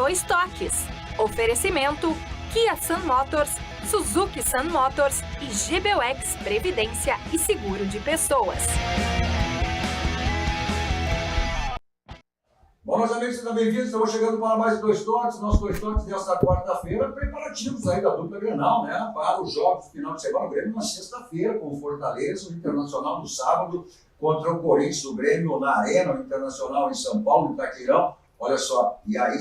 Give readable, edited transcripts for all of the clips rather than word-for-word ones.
Dois Toques. Oferecimento Kia Sun Motors, Suzuki Sun Motors e GBUX Previdência e Seguro de Pessoas. Bom, meus amigos, sejam bem-vindos. Estamos chegando para mais Dois Toques. Nossos Dois Toques desta quarta-feira, preparativos aí da dupla Grenal, né? Para os jogos do final de semana. O Grêmio na sexta-feira, com o Fortaleza, o Internacional no sábado, contra o Corinthians, o Grêmio na Arena, o Internacional em São Paulo, no Itaquerão. Olha só, e aí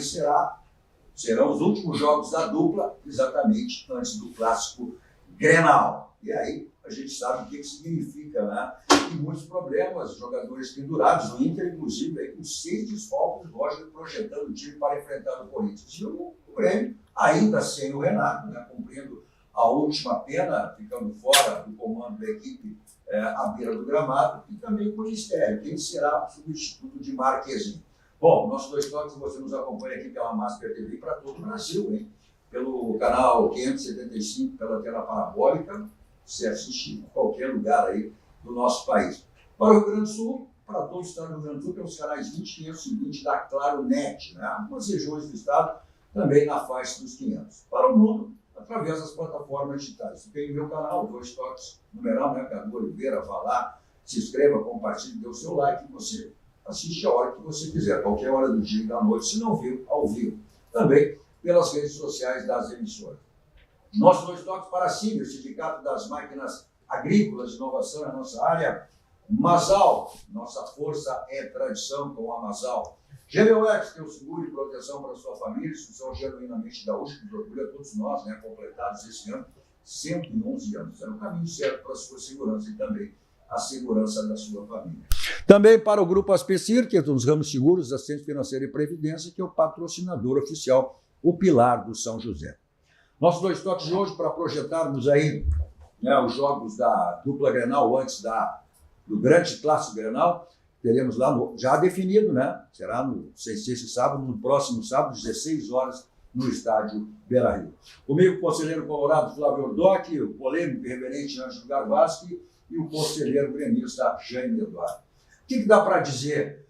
serão os últimos jogos da dupla, exatamente antes do clássico Grenal. E aí a gente sabe o que significa, né? E muitos problemas, jogadores pendurados, o Inter, inclusive, aí, com 6 desfalques, Roger projetando o time para enfrentar o Corinthians. E o Grêmio, ainda sem o Renato, né, cumprindo a última pena, ficando fora do comando da equipe à beira do gramado, e também com o mistério, quem será o substituto de Marquezinho. Bom, nossos Dois Toques, você nos acompanha aqui pela Master TV para todo o Brasil, hein? Pelo canal 575, pela tela parabólica, você assiste em qualquer lugar aí do nosso país. Para o Rio Grande do Sul, para todo o estado do Rio Grande do Sul, pelos canais 20, 520 da Claro Net, né? Algumas regiões do estado também na faixa dos 500. Para o mundo, através das plataformas digitais. Tem o meu canal, Dois Toques, numeral, né? Cadu Oliveira, vá lá, se inscreva, compartilhe, dê o seu like e você assiste a hora que você quiser, qualquer hora do dia e da noite, se não viu, ao vivo. Também pelas redes sociais das emissoras. Nossos Dois Toques para a SIG, o Sindicato das Máquinas Agrícolas de Inovação é a nossa área. Masal, nossa força é tradição com a Masal. GBUX, teu seguro e proteção para a sua família, instituição genuinamente gaúcha, que orgulha todos nós, né, completados esse ano, 111 anos. É o caminho certo para a sua segurança e também a segurança da sua família. Também para o Grupo Aspecir, que é dos ramos seguros, assistência financeira e previdência, que é o patrocinador oficial, o Pilar do São José. Nossos Dois Toques de hoje para projetarmos aí, né, os jogos da dupla Grenal antes do grande clássico Grenal. Teremos lá já definido, né? Será esse sábado, no próximo sábado, 16 horas, no estádio Beira-Rio. Comigo, o conselheiro colorado Flávio Ordoc, o polêmico e reverente Ângelo Garbaschi e o conselheiro gremista Jaime Eduardo. O que dá para dizer?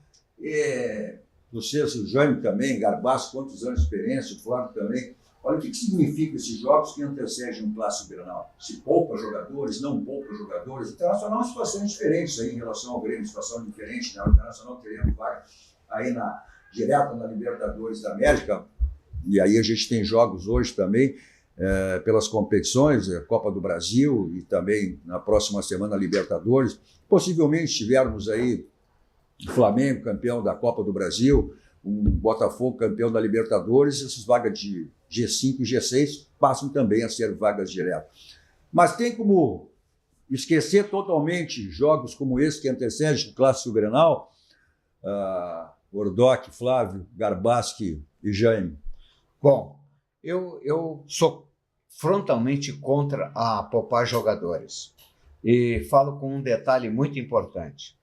Vocês, o Jaime também, Garbaschi, quantos anos de experiência, o Flávio também. Olha o que significa esses jogos que antecedem um clássico Grenal. Se poupa jogadores, não poupa jogadores. O Internacional é uma situação diferente aí em relação ao Grêmio, situação diferente, né? O Internacional teremos vaga aí direto na Libertadores da América. E aí a gente tem jogos hoje também pelas competições, a Copa do Brasil e também na próxima semana a Libertadores. Possivelmente tivermos aí o Flamengo campeão da Copa do Brasil, o Botafogo campeão da Libertadores, essas vagas de G5 e G6 passam também a ser vagas diretas. Mas tem como esquecer totalmente jogos como esse que antecede o Clássico Grenal? Ordoc, Flávio, Garbaschi e Jaime. Bom, eu sou frontalmente contra a poupar jogadores. E falo com um detalhe muito importante.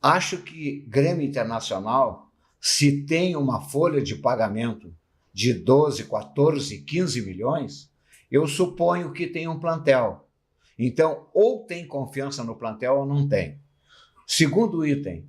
Acho que Grêmio Internacional, se tem uma folha de pagamento de 12, 14, 15 milhões, eu suponho que tem um plantel. Então, ou tem confiança no plantel ou não tem. Segundo item,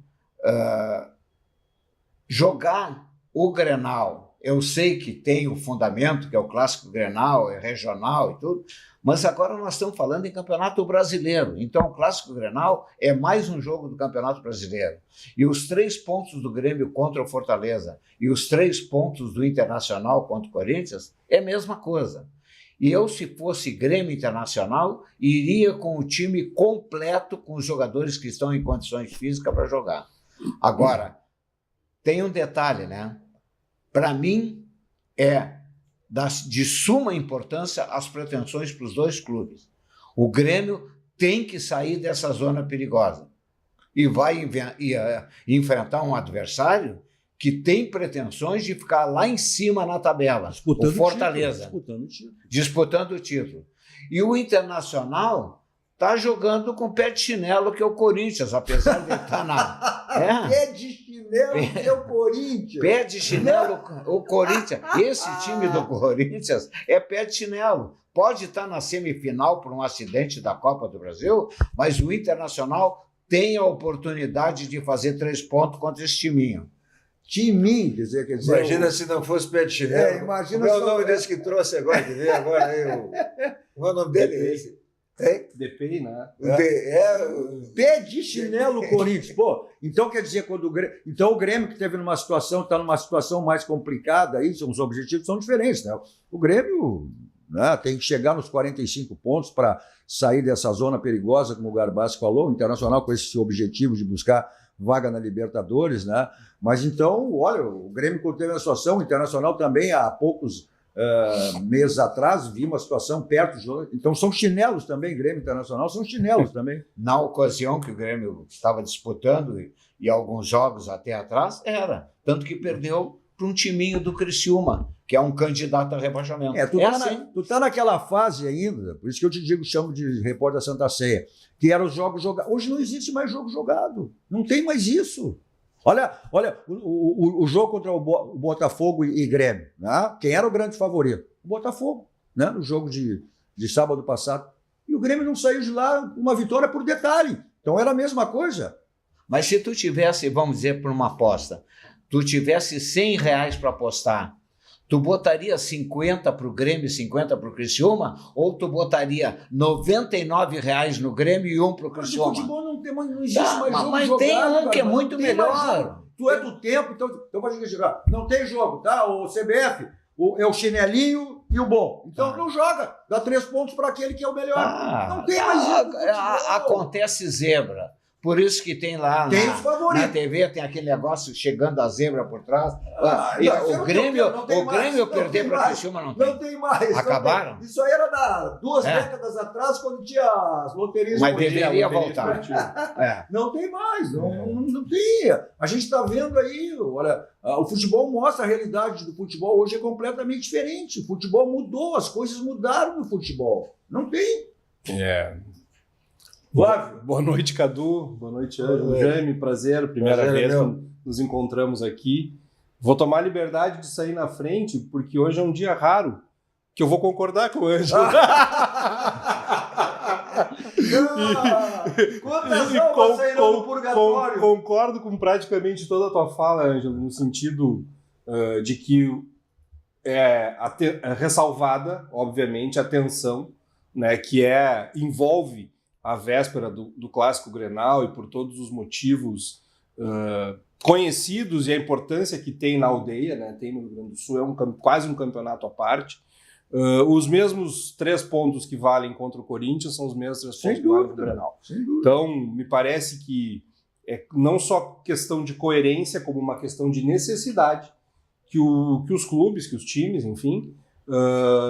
jogar o Grenal, eu sei que tem o fundamento, que é o clássico Grenal, é regional e tudo, mas agora nós estamos falando em Campeonato Brasileiro. Então, o Clássico Grenal é mais um jogo do Campeonato Brasileiro. E os 3 pontos do Grêmio contra o Fortaleza e os 3 pontos do Internacional contra o Corinthians é a mesma coisa. E eu, se fosse Grêmio Internacional, iria com o time completo, com os jogadores que estão em condições físicas para jogar. Agora, tem um detalhe, né? Para mim, de suma importância as pretensões para os dois clubes. O Grêmio tem que sair dessa zona perigosa e vai enfrentar um adversário que tem pretensões de ficar lá em cima na tabela, o Fortaleza, disputando o título. E o Internacional está jogando com pé de chinelo, que é o Corinthians, apesar de estar na... Pé de chinelo, que é o Corinthians. Pé de chinelo, o Corinthians. Esse time do Corinthians é pé de chinelo. Pode estar na semifinal por um acidente da Copa do Brasil, mas o Internacional tem a oportunidade de fazer 3 pontos contra esse timinho. Timinho, quer dizer... Imagina se não fosse pé de chinelo. Imagina Qual é o nome desse que trouxe agora, que veio agora aí? Qual é o nome dele? Esse? Hein? DPI, né? Pé de chinelo, Corinthians. Pô, então quer dizer, quando o Grêmio que teve está numa situação mais complicada, aí os objetivos são diferentes, né? O Grêmio, né, tem que chegar nos 45 pontos para sair dessa zona perigosa, como o Garbassi falou, o Internacional com esse objetivo de buscar vaga na Libertadores, né? Mas então, olha, o Grêmio quando teve a situação, o Internacional também há poucos meses atrás, vi uma situação perto de jogo. Então são chinelos também, Grêmio Internacional são chinelos também. Na ocasião que o Grêmio estava disputando, e alguns jogos até atrás, era. Tanto que perdeu para um timinho do Criciúma, que é um candidato a rebaixamento. Tu tá naquela fase ainda, por isso que eu te digo, chamo de repórter da Santa Ceia, que eram os jogos jogados. Hoje não existe mais jogo jogado. Não tem mais isso. Olha o jogo contra o Botafogo e Grêmio. Né? Quem era o grande favorito? O Botafogo, né? No jogo de sábado passado. E o Grêmio não saiu de lá uma vitória por detalhe. Então era a mesma coisa. Mas se tu tivesse, vamos dizer, por uma aposta, tu tivesse R$100 para apostar, tu botaria 50 para o Grêmio e 50 para o Criciúma? Ou tu botaria R$99 no Grêmio e 1 para o Criciúma? Mas o futebol não existe mais jogo mas jogado, tem um que é cara, muito melhor. Tu é do tempo, então vai jogar. Não tem jogo, tá? O CBF é o chinelinho e o bom. Então não joga. Dá 3 pontos para aquele que é o melhor. Não tem mais isso. Acontece zebra. Por isso que tem lá na TV, tem aquele negócio chegando a zebra por trás. O Grêmio perder para o Criciúma não tem. Não tem mais. Acabaram? Tem. Isso aí era 2 décadas atrás, quando tinha as loterias. Mas deveria voltar. Não tem mais. Não tem. A gente está vendo aí, olha, o futebol mostra a realidade do futebol. Hoje é completamente diferente. O futebol mudou, as coisas mudaram no futebol. Não tem. Flávio. Boa noite, Cadu. Boa noite, Ângelo. Jaime, prazer. Primeira vez que nos encontramos aqui. Vou tomar a liberdade de sair na frente, porque hoje é um dia raro que eu vou concordar com o Ângelo. Concordo com praticamente toda a tua fala, Ângelo, no sentido de que é ressalvada, obviamente, a tensão, né, que envolve a véspera do Clássico Grenal e por todos os motivos conhecidos e a importância que tem na aldeia, né? Tem no Rio Grande do Sul, é quase um campeonato à parte. Os mesmos 3 pontos que valem contra o Corinthians são os mesmos 3 pontos que valem no Grenal. Então, me parece que é não só questão de coerência, como uma questão de necessidade que os clubes, que os times, enfim,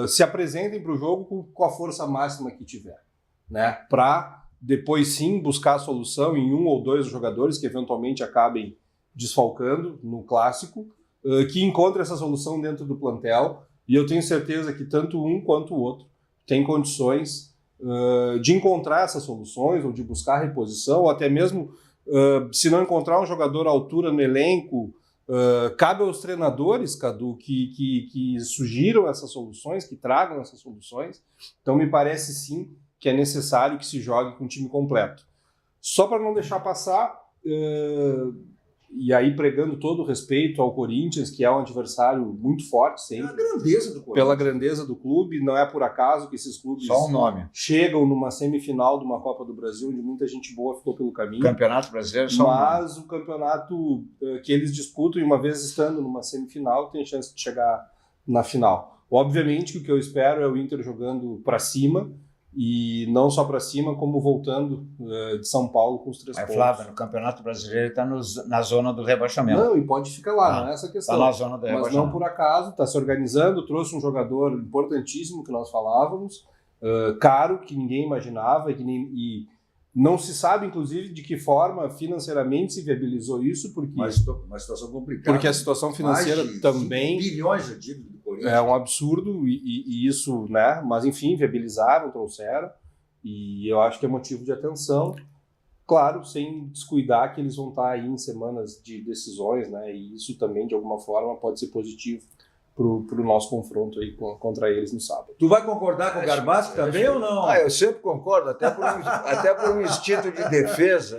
se apresentem para o jogo com a força máxima que tiver. Né, para depois sim buscar a solução em 1 ou 2 jogadores que eventualmente acabem desfalcando no clássico, que encontre essa solução dentro do plantel, e eu tenho certeza que tanto um quanto o outro tem condições de encontrar essas soluções, ou de buscar reposição, ou até mesmo, se não encontrar um jogador à altura no elenco, cabe aos treinadores, Cadu, que sugiram essas soluções, que tragam essas soluções. Então me parece sim que é necessário que se jogue com o time completo. Só para não deixar passar, e aí pregando todo o respeito ao Corinthians, que é um adversário muito forte sempre. Pela grandeza do clube, não é por acaso que esses clubes só um nome chegam numa semifinal de uma Copa do Brasil, onde muita gente boa ficou pelo caminho. Campeonato Brasileiro só mas o campeonato que eles disputam, e uma vez estando numa semifinal, tem chance de chegar na final. Obviamente que o que eu espero é o Inter jogando para cima, e não só para cima, como voltando de São Paulo com os 3 pontos. Flávio, no Campeonato Brasileiro está na zona do rebaixamento. Não, e pode ficar lá, não é essa questão. Está na zona do rebaixamento. Mas não por acaso, está se organizando, trouxe um jogador importantíssimo que nós falávamos, caro, que ninguém imaginava, e não se sabe, inclusive, de que forma financeiramente se viabilizou isso, porque uma situação complicada. Porque a situação financeira também... bilhões de dívida do Corinthians. É um absurdo, e isso, né? Mas, enfim, viabilizaram, trouxeram, e eu acho que é motivo de atenção. Claro, sem descuidar que eles vão estar aí em semanas de decisões, né? E isso também, de alguma forma, pode ser positivo para o nosso confronto aí contra eles no sábado. Tu vai concordar com o Garbassi também ou não? Eu sempre concordo, até por um instinto de defesa.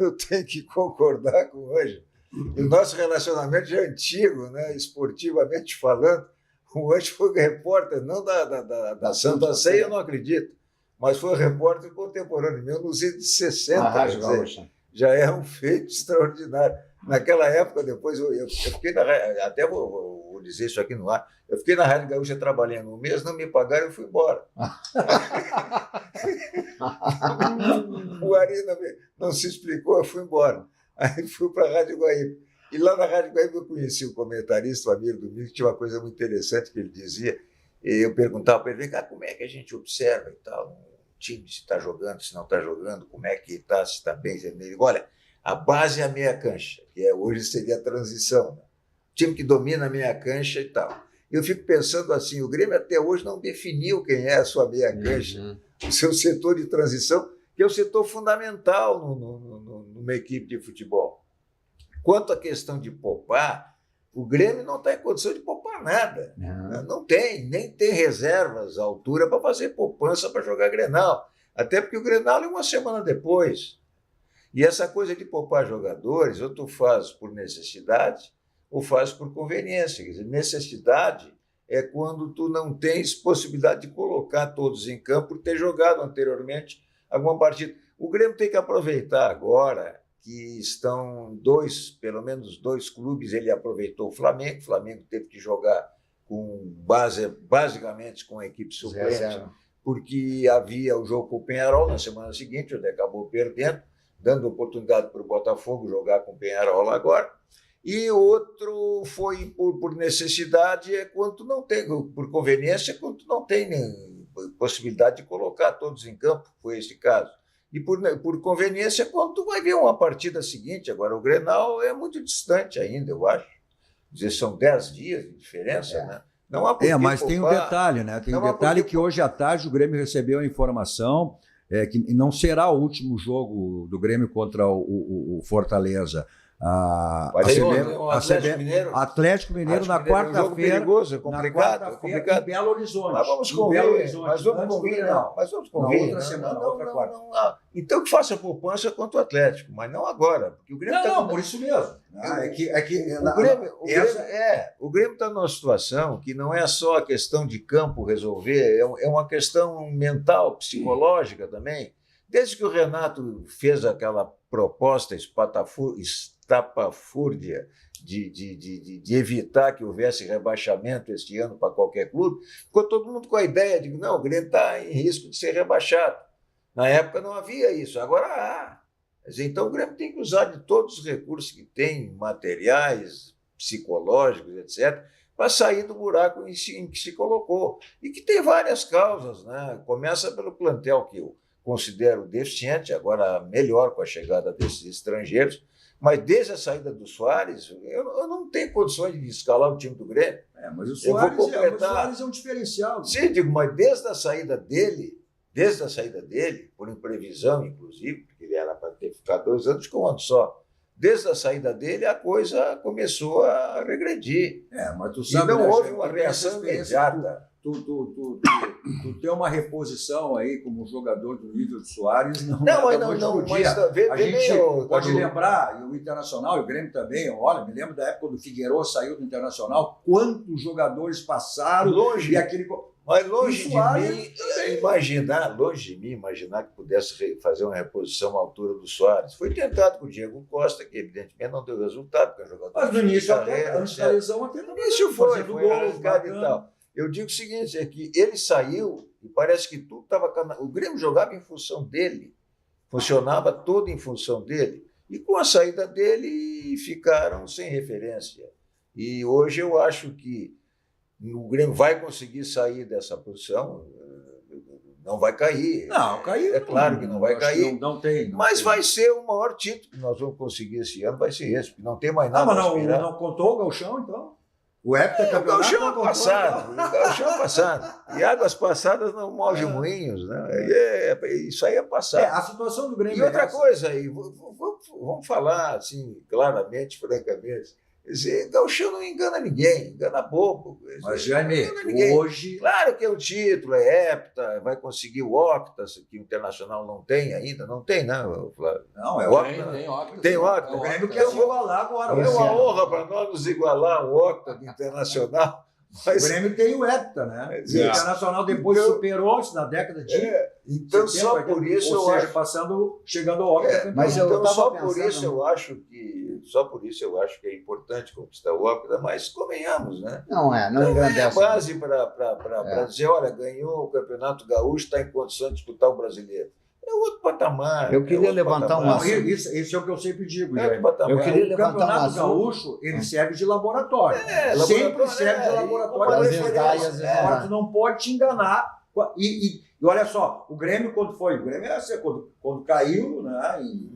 Eu tenho que concordar com o Ângelo. o nosso relacionamento já é antigo, né? Esportivamente falando. O Anjo foi repórter, não da Santa Ceia, eu não acredito, mas foi repórter contemporâneo meu nos anos 60. Rádio Gaúcha. Já é um feito extraordinário. Naquela época, depois, eu fiquei na rádio, até vou dizer isso aqui no ar, eu fiquei na Rádio Gaúcha trabalhando um mês, não me pagaram, eu fui embora. O Ari não se explicou, eu fui embora. Aí fui para a Rádio Guaíba. E lá na Rádio Guaíba eu conheci o comentarista, o Amir Domingos, que tinha uma coisa muito interessante que ele dizia. Eu perguntava para ele, como é que a gente observa e tal, um time, se está jogando, se não está jogando, como é que está, se está bem. Ele digo, olha, a base é a meia cancha, que hoje seria a transição. Né? O time que domina a meia cancha e tal. Eu fico pensando assim, o Grêmio até hoje não definiu quem é a sua meia cancha, o seu setor de transição, que é o setor fundamental numa equipe de futebol. Quanto à questão de poupar, o Grêmio não está em condição de poupar nada. Não tem, nem tem reservas à altura para fazer poupança para jogar Grenal. Até porque o Grenal é uma semana depois. E essa coisa de poupar jogadores, ou tu faz por necessidade, ou faz por conveniência. Quer dizer, necessidade é quando tu não tens possibilidade de colocar todos em campo por ter jogado anteriormente alguma partida. O Grêmio tem que aproveitar agora que estão pelo menos dois clubes, ele aproveitou o Flamengo teve que jogar basicamente com a equipe suplente, porque havia o jogo com o Peñarol na semana seguinte, onde acabou perdendo, dando oportunidade para o Botafogo jogar com o Peñarol agora. E outro foi por necessidade, é quando não tem, por conveniência, quando não tem possibilidade de colocar todos em campo, foi esse caso. E por conveniência, quando tu vai ver uma partida seguinte, agora o Grenal é muito distante ainda, eu acho. Quer dizer, são 10 dias de diferença, né? Não há por que mas tem um detalhe, né? Tem um detalhe que hoje à tarde o Grêmio recebeu a informação que não será o último jogo do Grêmio contra o Fortaleza. Atlético Mineiro na quarta-feira. Perigoso, é complicado. Em Belo Horizonte. Mas vamos convir. Mas vamos convir. Outra semana, outra quarta. Então que faça poupança contra o Atlético, mas não agora. Porque o Grêmio por isso mesmo. O Grêmio está numa situação que não é só a questão de campo resolver, é uma questão mental, psicológica também. Desde que o Renato fez aquela proposta estapafúrdia de evitar que houvesse rebaixamento este ano para qualquer clube, ficou todo mundo com a ideia de que não, o Grêmio está em risco de ser rebaixado. Na época não havia isso, agora há. Então o Grêmio tem que usar de todos os recursos que tem, materiais, psicológicos, etc., para sair do buraco em que se colocou. E que tem várias causas, né? Começa pelo plantel que eu considero deficiente, agora melhor com a chegada desses estrangeiros, mas desde a saída do Soares, eu não tenho condições de escalar o time do Grêmio. Mas o Soares é um diferencial. Sim, digo, mas desde a saída dele, por imprevisão, inclusive, porque ele era para ter ficado 2 anos com um ano só, desde a saída dele a coisa começou a regredir. Mas tu sabe, e não houve uma reação imediata. Tu tem uma reposição aí como jogador do nível de Soares, não. Mas a gente pode lembrar, e o Internacional, e o Grêmio também, olha, me lembro da época quando o Figueiredo saiu do Internacional, quantos jogadores passaram longe. E aquele... Mas longe de mim imaginar que pudesse fazer uma reposição à altura do Soares. Foi tentado com o Diego Costa, que evidentemente não deu resultado, porque é um jogador. Mas no início, antes da lesão, até no início foi arrancado e tal. Eu digo o seguinte, é que ele saiu e parece que tudo estava... O Grêmio jogava em função dele, funcionava todo em função dele. E com a saída dele ficaram sem referência. E hoje eu acho que o Grêmio vai conseguir sair dessa posição, não vai cair. Não, cair. É claro que não vai cair. Mas tem. Vai ser o maior título que nós vamos conseguir esse ano, vai ser esse, porque não tem mais nada a aspirar. Não contou o gauchão, então? O heptacampeonato. O gauchão é passado. E águas passadas não movem moinhos, né? Isso aí é passado. A situação do Grêmio. E outra coisa aí, vamos falar assim, claramente, francamente. Quer dizer, gauchão não engana ninguém, engana pouco. Mas, Jaime, hoje... Claro que é o título, é hepta, vai conseguir o octa, que o Internacional não tem ainda. Não tem, né, Flávio? Não, é o octa. Tem octa. O Grêmio quer se igualar agora. É uma honra para nós nos igualar o octa do Internacional. Mas... O Grêmio tem o hepta, né? O Internacional depois superou isso na década de... Então, só por isso eu acho... chegando ao octa. Mas eu então, só pensando... por isso eu acho que é importante conquistar o octa, mas convenhamos, né? Não é engrandece. Base para dizer, olha, ganhou o Campeonato Gaúcho, está em condição de disputar o Brasileiro. É outro patamar. Eu queria levantar uma... Isso é o que eu sempre digo, Eu queria levantar o Campeonato Gaúcho, ele serve de laboratório. Sempre serve de laboratório. Tu não pode te enganar. E olha só, o Grêmio, quando foi? O Grêmio quando caiu, né, em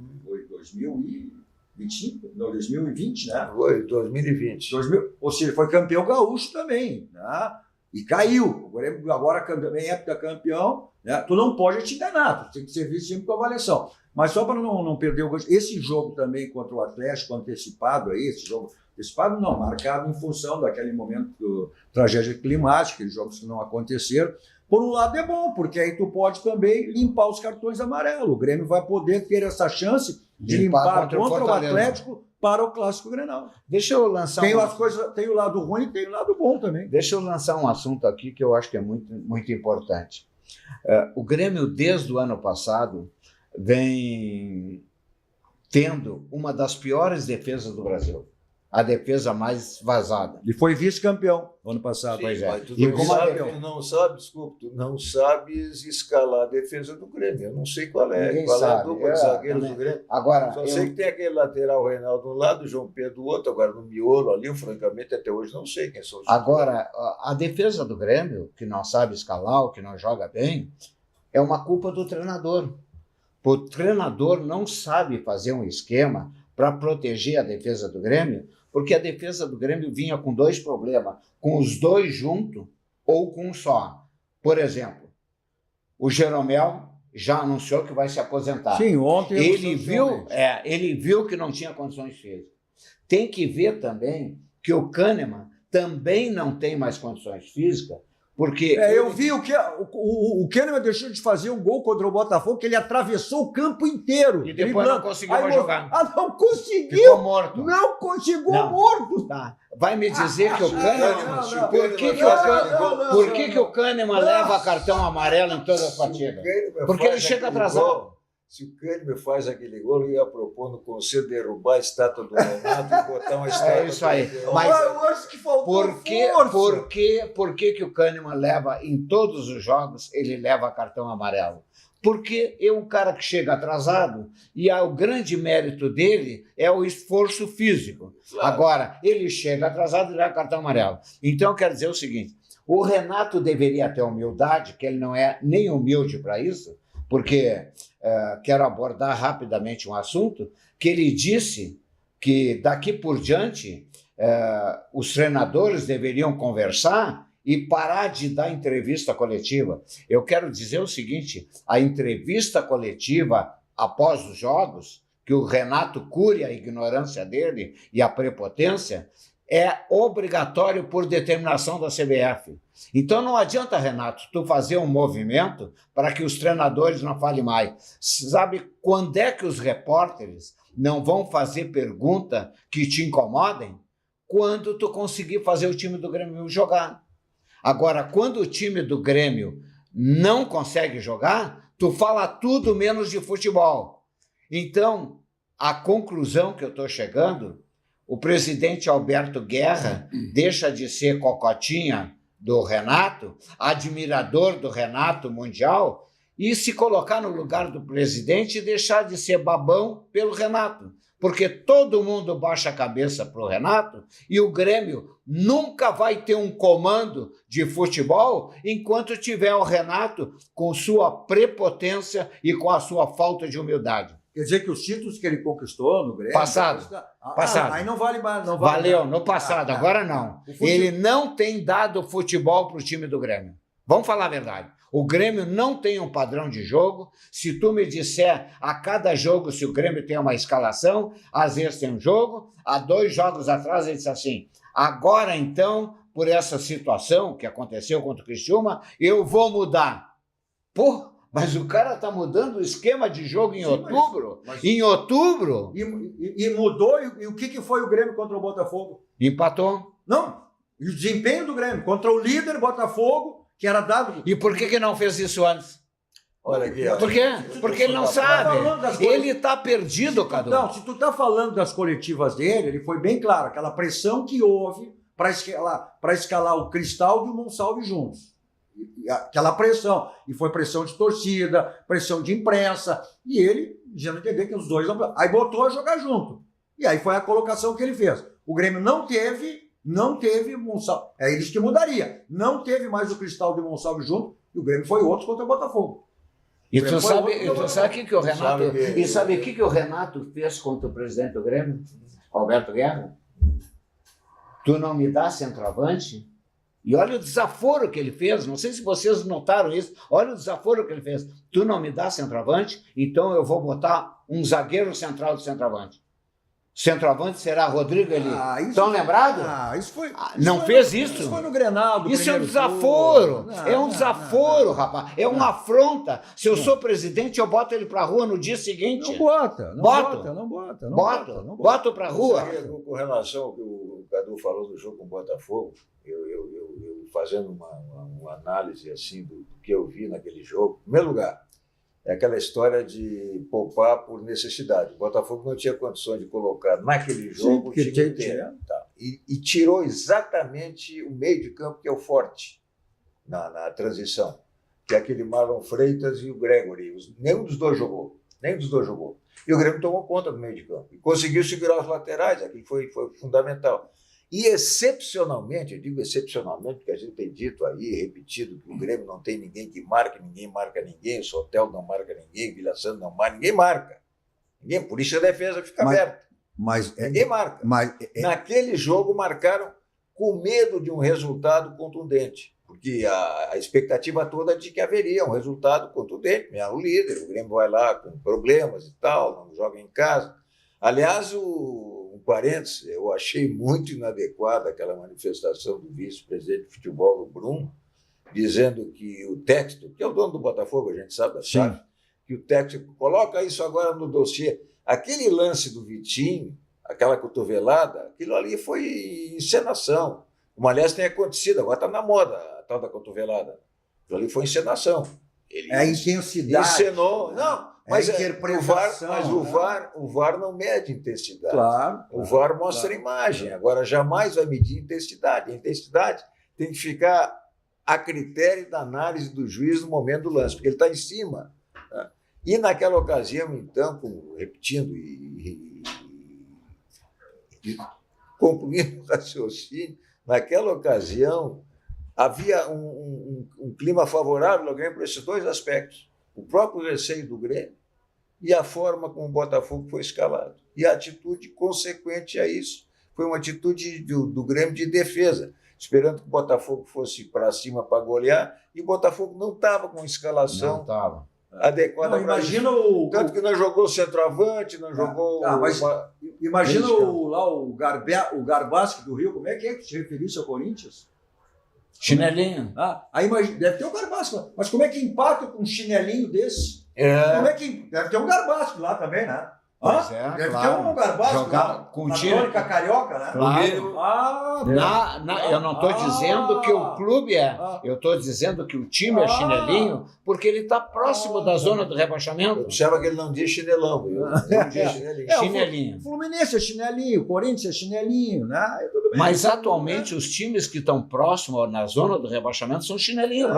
2020, né? Foi 2020. Ou seja, foi campeão gaúcho também, né? E caiu. O Grêmio agora é heptacampeão, né? Tu não pode te enganar, tu tem que ser visto sempre com avaliação. Mas só para não perder o gancho, esse jogo também contra o Atlético, antecipado aí, esse jogo antecipado não, marcado em função daquele momento de tragédia climática, aqueles jogos que não aconteceram. Por um lado é bom, porque aí tu pode também limpar os cartões amarelos. O Grêmio vai poder ter essa chance de limpar contra o Atlético para o Clássico Grenal. Deixa eu lançar tem o lado ruim e tem o lado bom também. Deixa eu lançar um assunto aqui que eu acho que é muito, muito importante. O Grêmio, desde o ano passado, vem tendo uma das piores defesas do Brasil. A defesa mais vazada. E foi vice-campeão no ano passado. Sim, pois é. Tu não sabes escalar a defesa do Grêmio. Eu não sei qual é. Ninguém qual sabe. é a dupla de zagueiros do Grêmio. Agora, Só sei que tem aquele lateral, o Reinaldo, de um lado, o João Pedro do outro. Agora, no miolo ali, eu francamente até hoje não sei quem são os Agora, a defesa do Grêmio, que não sabe escalar, ou que não joga bem, é uma culpa do treinador. O treinador não sabe fazer um esquema para proteger a defesa do Grêmio, porque a defesa do Grêmio vinha com dois problemas, com os dois juntos ou com um só. Por exemplo, o Jeromel já anunciou que vai se aposentar. Sim, ontem ele viu que não tinha condições físicas. Tem que ver também que o Kahneman também não tem mais condições físicas, porque... eu vi o Kahneman deixou de fazer um gol contra o Botafogo, que ele atravessou o campo inteiro. E depois não conseguiu mais jogar. Não conseguiu! Ficou morto. Não conseguiu morto! Tá. Vai me dizer que o Kahneman... Por que o Kahneman leva cartão amarelo em todas as partidas? Porque ele chega atrasado. Se o Kahneman faz aquele gol, eu ia propor no conselho derrubar a estátua do Renato e botar uma estátua... É isso aí. Mas eu acho que faltou força. Por que o Kahneman leva, em todos os jogos, ele leva cartão amarelo? Porque é um cara que chega atrasado e o grande mérito dele é o esforço físico. Claro. Agora, ele chega atrasado e leva cartão amarelo. Então, quero dizer o seguinte, o Renato deveria ter humildade, que ele não é nem humilde para isso, porque quero abordar rapidamente um assunto, que ele disse que daqui por diante os treinadores deveriam conversar e parar de dar entrevista coletiva. Eu quero dizer o seguinte, a entrevista coletiva após os jogos, que o Renato cure a ignorância dele e a prepotência, é obrigatório por determinação da CBF. Então não adianta, Renato, tu fazer um movimento para que os treinadores não falem mais. Sabe quando é que os repórteres não vão fazer pergunta que te incomodem? Quando tu conseguir fazer o time do Grêmio jogar. Agora, quando o time do Grêmio não consegue jogar, tu fala tudo menos de futebol. Então, a conclusão que eu estou chegando, o presidente Alberto Guerra deixa de ser cocotinha do Renato, admirador do Renato mundial, e se colocar no lugar do presidente e deixar de ser babão pelo Renato. Porque todo mundo baixa a cabeça para o Renato e o Grêmio nunca vai ter um comando de futebol enquanto tiver o Renato com sua prepotência e com a sua falta de humildade. Quer dizer que os títulos que ele conquistou no Grêmio... Passado. Aí não vale mais. Não vale Valeu, mais. No passado, agora não. Ele não tem dado futebol para o time do Grêmio. Vamos falar a verdade. O Grêmio não tem um padrão de jogo. Se tu me disser a cada jogo se o Grêmio tem uma escalação, às vezes tem um jogo. Há 2 jogos atrás ele disse assim, agora então, por essa situação que aconteceu contra o Criciúma, eu vou mudar. Pô, mas o cara está mudando o esquema de jogo em outubro? Em outubro? E mudou, e o que foi o Grêmio contra o Botafogo? Empatou. Não, e o desempenho do Grêmio contra o líder Botafogo, que era dado... E por que não fez isso antes? Olha aqui, ó. Por quê? Porque ele não sabe. Ele está perdido, Cadu. Não, se tu está falando das coletivas dele, ele foi bem claro, aquela pressão que houve para escalar o Cristaldo e o Monsalve juntos. Aquela pressão. E foi pressão de torcida, pressão de imprensa, e ele dizendo entender que os dois não... Aí botou a jogar junto. E aí foi a colocação que ele fez. O Grêmio não teve Monsalve. É eles que mudaria. Não teve mais o Cristaldo e o Monsalve junto, e o Grêmio foi outro contra o Botafogo. E tu sabe o que o Renato... E sabe o que o Renato fez contra o presidente do Grêmio, Alberto Guerra? Tu não me dá centroavante? E olha o desaforo que ele fez, não sei se vocês notaram isso, olha o desaforo que ele fez. Tu não me dá centroavante, então eu vou botar um zagueiro central do centroavante. Centroavante será Rodrigo ali. Estão lembrados? Isso foi. Não fez isso? Isso foi no Grenal. Isso é um desaforo. É um desaforo, rapaz. É uma afronta. Se eu sou presidente, eu boto ele pra rua no dia seguinte. Não bota. Boto pra rua. Com relação ao que o Cadu falou do jogo com o Botafogo, eu fazendo uma análise assim do que eu vi naquele jogo, em primeiro lugar, é aquela história de poupar por necessidade. O Botafogo não tinha condições de colocar naquele jogo o time inteiro. Tá. E tirou exatamente o meio de campo, que é o forte na transição, que é aquele Marlon Freitas e o Gregory. Nenhum dos dois jogou. E o Grêmio tomou conta do meio de campo. E conseguiu segurar os laterais, aquilo foi fundamental. E excepcionalmente, eu digo excepcionalmente, porque a gente tem dito aí, repetido, que o Grêmio não tem ninguém que marque, ninguém marca ninguém, o Sotel não marca ninguém, o Vila Sante não marca, ninguém marca. Por isso a defesa fica aberta. Ninguém marca. Naquele jogo marcaram com medo de um resultado contundente, porque a expectativa toda é de que haveria um resultado contundente. É o líder, o Grêmio vai lá com problemas e tal, não joga em casa. Aliás, um parênteses, eu achei muito inadequada aquela manifestação do vice-presidente de futebol, o Bruno, dizendo que o texto, que é o dono do Botafogo, a gente sabe da chave, que o texto coloca isso agora no dossiê. Aquele lance do Vitinho, aquela cotovelada, aquilo ali foi encenação. Como, aliás, tem acontecido, agora está na moda a tal da cotovelada. Aquilo ali foi encenação. Ele intensidade. Encenou. Não, mas o VAR não mede intensidade. Claro. O VAR mostra a imagem. Agora, jamais vai medir intensidade. A intensidade tem que ficar a critério da análise do juiz no momento do lance, porque ele está em cima. Tá? E naquela ocasião, então, repetindo e concluindo o raciocínio, naquela ocasião havia um clima favorável ao Grêmio por esses dois aspectos. O próprio receio do Grêmio e a forma como o Botafogo foi escalado. E a atitude consequente a isso foi uma atitude do Grêmio de defesa, esperando que o Botafogo fosse para cima para golear, e o Botafogo não estava com escalação adequada para isso. Tanto que não jogou centroavante, não jogou... Imagina o Garbaschi do Rio, como é que se referisse ao Corinthians? Chinelinho. Aí deve ter o Garbaschi, mas como é que empata com um chinelinho desse? Como é que deve ter um Garbaschi lá também, né? Pois deve ter um Garbaschi lá, com na Tônica Carioca, né? Claro. Eu não estou dizendo que o clube eu estou dizendo que o time é chinelinho, porque ele está próximo da zona do rebaixamento. Observa que ele não diz chinelão. Não diz chinelinho. Chinelinho. O Fluminense é chinelinho, o Corinthians é chinelinho, né? Mas atualmente os times que estão próximos na zona do rebaixamento são chinelinhos.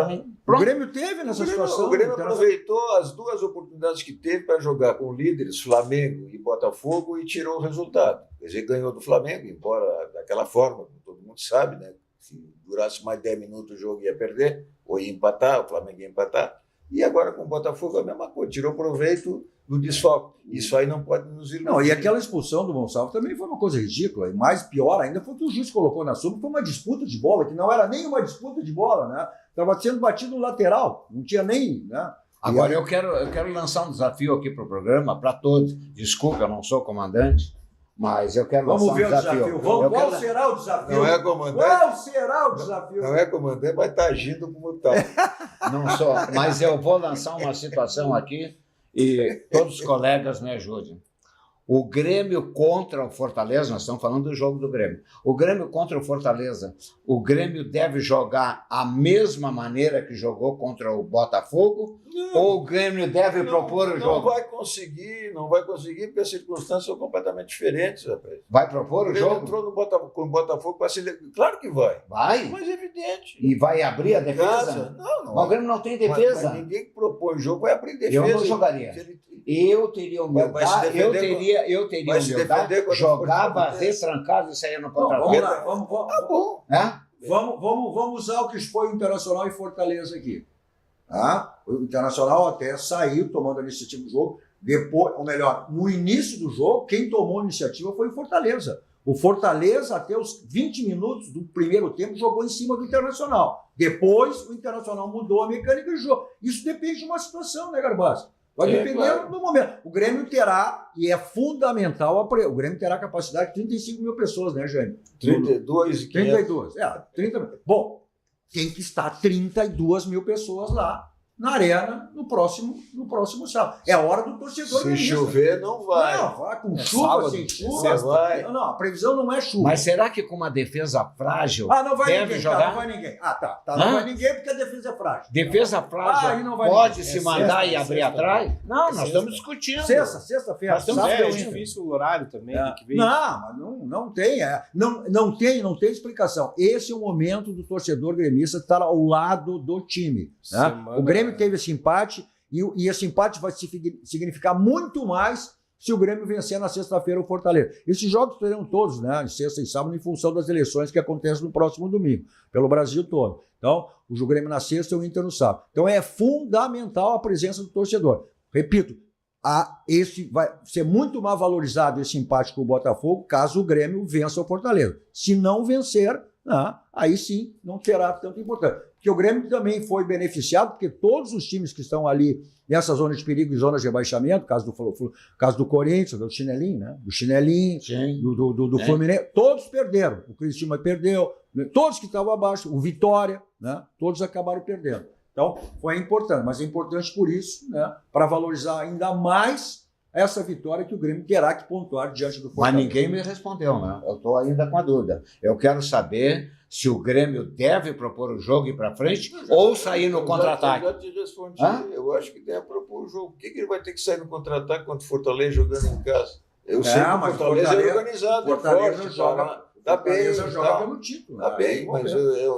O Grêmio teve nessa situação. O Grêmio aproveitou as duas oportunidades que teve para jogar com líderes, Flamengo e Botafogo, e tirou o resultado. Quer dizer, ganhou do Flamengo, embora daquela forma, como todo mundo sabe, né? Se durasse mais 10 minutos o jogo ia perder, ou ia empatar, o Flamengo ia empatar. E agora com o Botafogo a mesma coisa, tirou proveito do desfalque. Isso aí não pode nos iludir. Não, e aquela expulsão do Gonçalves também foi uma coisa ridícula. E mais pior ainda foi o que o juiz colocou na súmula, foi uma disputa de bola, que não era nem uma disputa de bola, né? Estava sendo batido no lateral, não tinha nem, né? Agora eu quero lançar um desafio aqui para o programa, para todos. Desculpa, eu não sou comandante, mas eu quero lançar um desafio. Qual será o desafio? Não é comandante. Qual será o desafio? Não é comandante, mas está agindo como tal. Não sou, mas eu vou lançar uma situação aqui e todos os colegas me ajudem. O Grêmio contra o Fortaleza, nós estamos falando do jogo do Grêmio. O Grêmio contra o Fortaleza, o Grêmio deve jogar a mesma maneira que jogou contra o Botafogo? Ou o Grêmio deve propor o jogo? Não vai conseguir, porque as circunstâncias são completamente diferentes, rapaz. Vai propor o Ele jogo? entrou com o Botafogo para se... Claro que vai. Vai? Mas é evidente. E vai abrir a defesa? Casa. Não. Mas o Grêmio não tem defesa. Mas ninguém que propõe o jogo vai abrir defesa. Eu não jogaria. Eu teria humildade, eu teria humildade, jogava retrancado e saía no Vamos contra-ataque. lá, vamos. Tá bom. Né? Vamos usar o que foi o Internacional e Fortaleza aqui. Tá? O Internacional até saiu tomando a iniciativa do jogo. Depois, ou melhor, no início do jogo, quem tomou a iniciativa foi o Fortaleza. O Fortaleza, até os 20 minutos do primeiro tempo, jogou em cima do Internacional. Depois, o Internacional mudou a mecânica do jogo. Isso depende de uma situação, né, Garbaz? Vai depender do momento. O Grêmio terá, e é fundamental, o Grêmio terá a capacidade de 35 mil pessoas, né, Jânio? 32 e 32. 30 mil. Bom, tem que estar 32 mil pessoas lá na arena no próximo sábado. É a hora do torcedor. Se chover, não vai. Não, vai com chuva, sábado, sem chuva. vai. Não, a previsão não é chuva. Mas será que com uma defesa frágil não vai deve ninguém. jogar? Tá, não vai ninguém. Não vai ninguém porque a defesa é frágil. Defesa frágil aí não vai pode ninguém. se mandar e abrir sexta. atrás? Não, nós Sexta. estamos discutindo. Sexta-feira. Nós estamos sábado É ainda. difícil o horário também. Tem que ver. Não, mas não tem. Não tem explicação. Esse é o momento do torcedor gremista estar ao lado do time. Né? O Grêmio teve esse empate e esse empate vai significar muito mais se o Grêmio vencer na sexta-feira o Fortaleza. Esses jogos terão todos, né, de sexta e sábado, em função das eleições que acontecem no próximo domingo, pelo Brasil todo. Então, o Grêmio na sexta e o Inter no sábado. Então, é fundamental a presença do torcedor. Repito, esse vai ser muito mais valorizado esse empate com o Botafogo caso o Grêmio vença o Fortaleza. Se não vencer, aí sim não terá tanta importância. Porque o Grêmio também foi beneficiado, porque todos os times que estão ali nessa zona de perigo e zonas de rebaixamento, caso do Corinthians, do Chinelinho, né? Do Chinelinho, do Fluminense, todos perderam. O Criciúma perdeu, todos que estavam abaixo, o Vitória, né? Todos acabaram perdendo. Então, foi importante, mas é importante por isso, né? Para valorizar ainda mais essa vitória que o Grêmio terá que pontuar diante do Fortaleza. Mas ninguém me respondeu, né? Eu estou ainda com a dúvida. Eu quero saber se o Grêmio deve propor o jogo e ir para frente ou sair no contra-ataque. Eu já te respondi. Eu acho que deve propor o jogo. Por que ele vai ter que sair no contra-ataque contra o Fortaleza jogando em casa? Eu sei que o Fortaleza é organizado, Fortaleza forte, joga. Tá bem, joga pelo título. Tá bem, mas é vem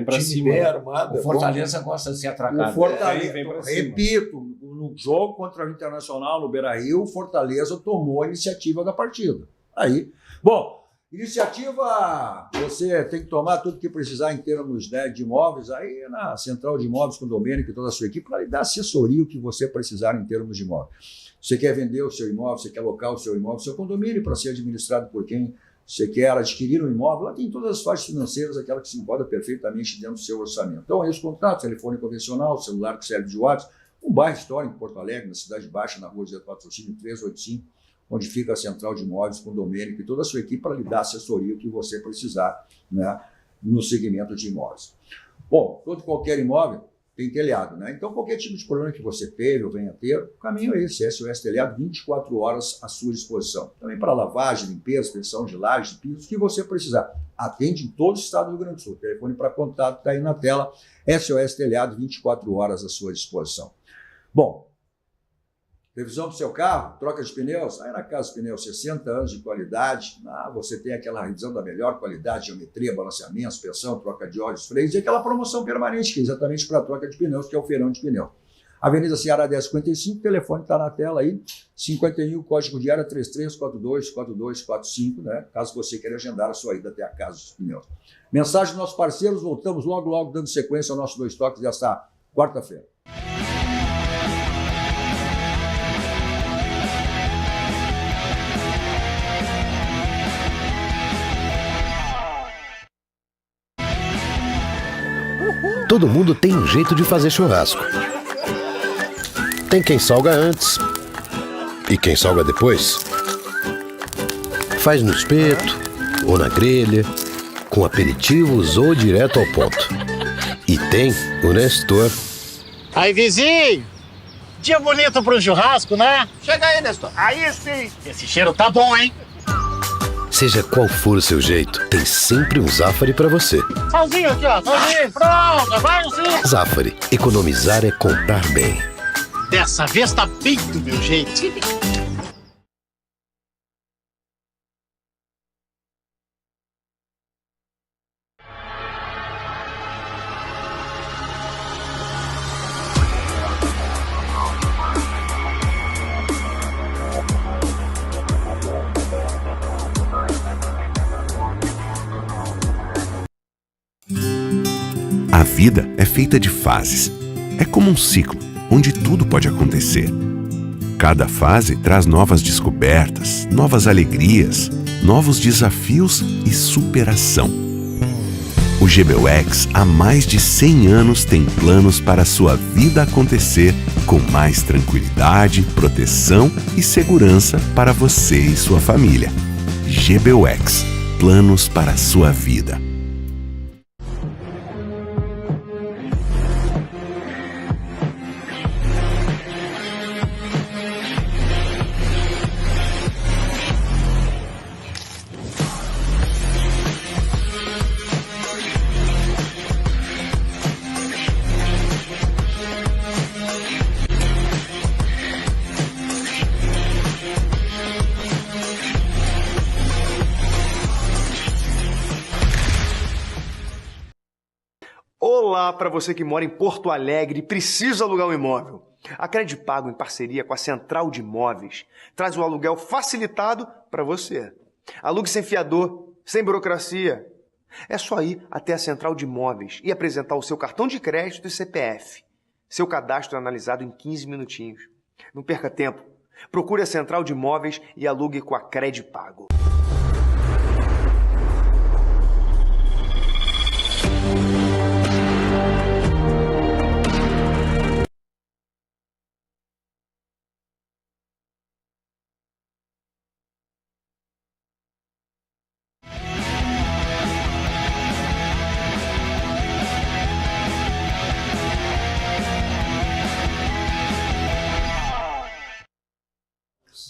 um pra time cima, bem né? armado. O Fortaleza gosta de ser atracado. O Fortaleza, vem pra cima. repito, no jogo contra o Internacional no Beira-Rio, o Fortaleza tomou a iniciativa da partida. Aí, bom, iniciativa, você tem que tomar tudo que precisar em termos, né, de imóveis, aí na Central de Imóveis com o Domênico e toda a sua equipe, para lhe dar assessoria o que você precisar em termos de imóvel. Você quer vender o seu imóvel, você quer alocar o seu imóvel, seu condomínio para ser administrado por quem você quer adquirir um imóvel, lá tem todas as faixas financeiras, aquela que se enquadra perfeitamente dentro do seu orçamento. Então, aí os contatos, telefone convencional, celular que serve de WhatsApp, um bairro histórico em Porto Alegre, na Cidade Baixa, na rua José Patrocínio 385, onde fica a Central de Imóveis com o Domênico e toda a sua equipe para lhe dar assessoria o que você precisar, né, no segmento de imóveis. Bom, qualquer imóvel tem telhado, né? Então, qualquer tipo de problema que você teve ou venha a ter, o caminho é esse, SOS Telhado, 24 horas à sua disposição. Também para lavagem, limpeza, extensão de lajes, de pisos, o que você precisar. Atende em todo o estado do Rio Grande do Sul. O telefone para contato está aí na tela, SOS Telhado, 24 horas à sua disposição. Bom, revisão do seu carro, troca de pneus, aí na Casa dos Pneus, 60 anos de qualidade, você tem aquela revisão da melhor qualidade, geometria, balanceamento, suspensão, troca de óleos, freios e aquela promoção permanente, que é exatamente para a troca de pneus, que é o feirão de pneu. Avenida Ceará 1055, o telefone está na tela aí, 51, código de área 3342-4245, né? Caso você queira agendar a sua ida até a Casa dos Pneus. Mensagem dos nossos parceiros, voltamos logo dando sequência ao nosso 2 Toques desta quarta-feira. Todo mundo tem um jeito de fazer churrasco. Tem quem salga antes e quem salga depois. Faz no espeto ou na grelha, com aperitivos ou direto ao ponto. E tem o Nestor. Aí, vizinho! Dia bonito para um churrasco, né? Chega aí, Nestor. Aí sim! Esse cheiro tá bom, hein? Seja qual for o seu jeito, tem sempre um Zafari para você. Salzinho aqui, ó. Salzinho. Pronto, vai sim. Zafari. Economizar é comprar bem. Dessa vez tá bem do meu jeito. A vida é feita de fases. É como um ciclo, onde tudo pode acontecer. Cada fase traz novas descobertas, novas alegrias, novos desafios e superação. O GBUX há mais de 100 anos tem planos para a sua vida acontecer com mais tranquilidade, proteção e segurança para você e sua família. GBUX, planos para a sua vida. Olá para você que mora em Porto Alegre e precisa alugar um imóvel. A Credipago, em parceria com a Central de Imóveis, traz o aluguel facilitado para você. Alugue sem fiador, sem burocracia. É só ir até a Central de Imóveis e apresentar o seu cartão de crédito e CPF. Seu cadastro é analisado em 15 minutinhos. Não perca tempo. Procure a Central de Imóveis e alugue com a Credipago.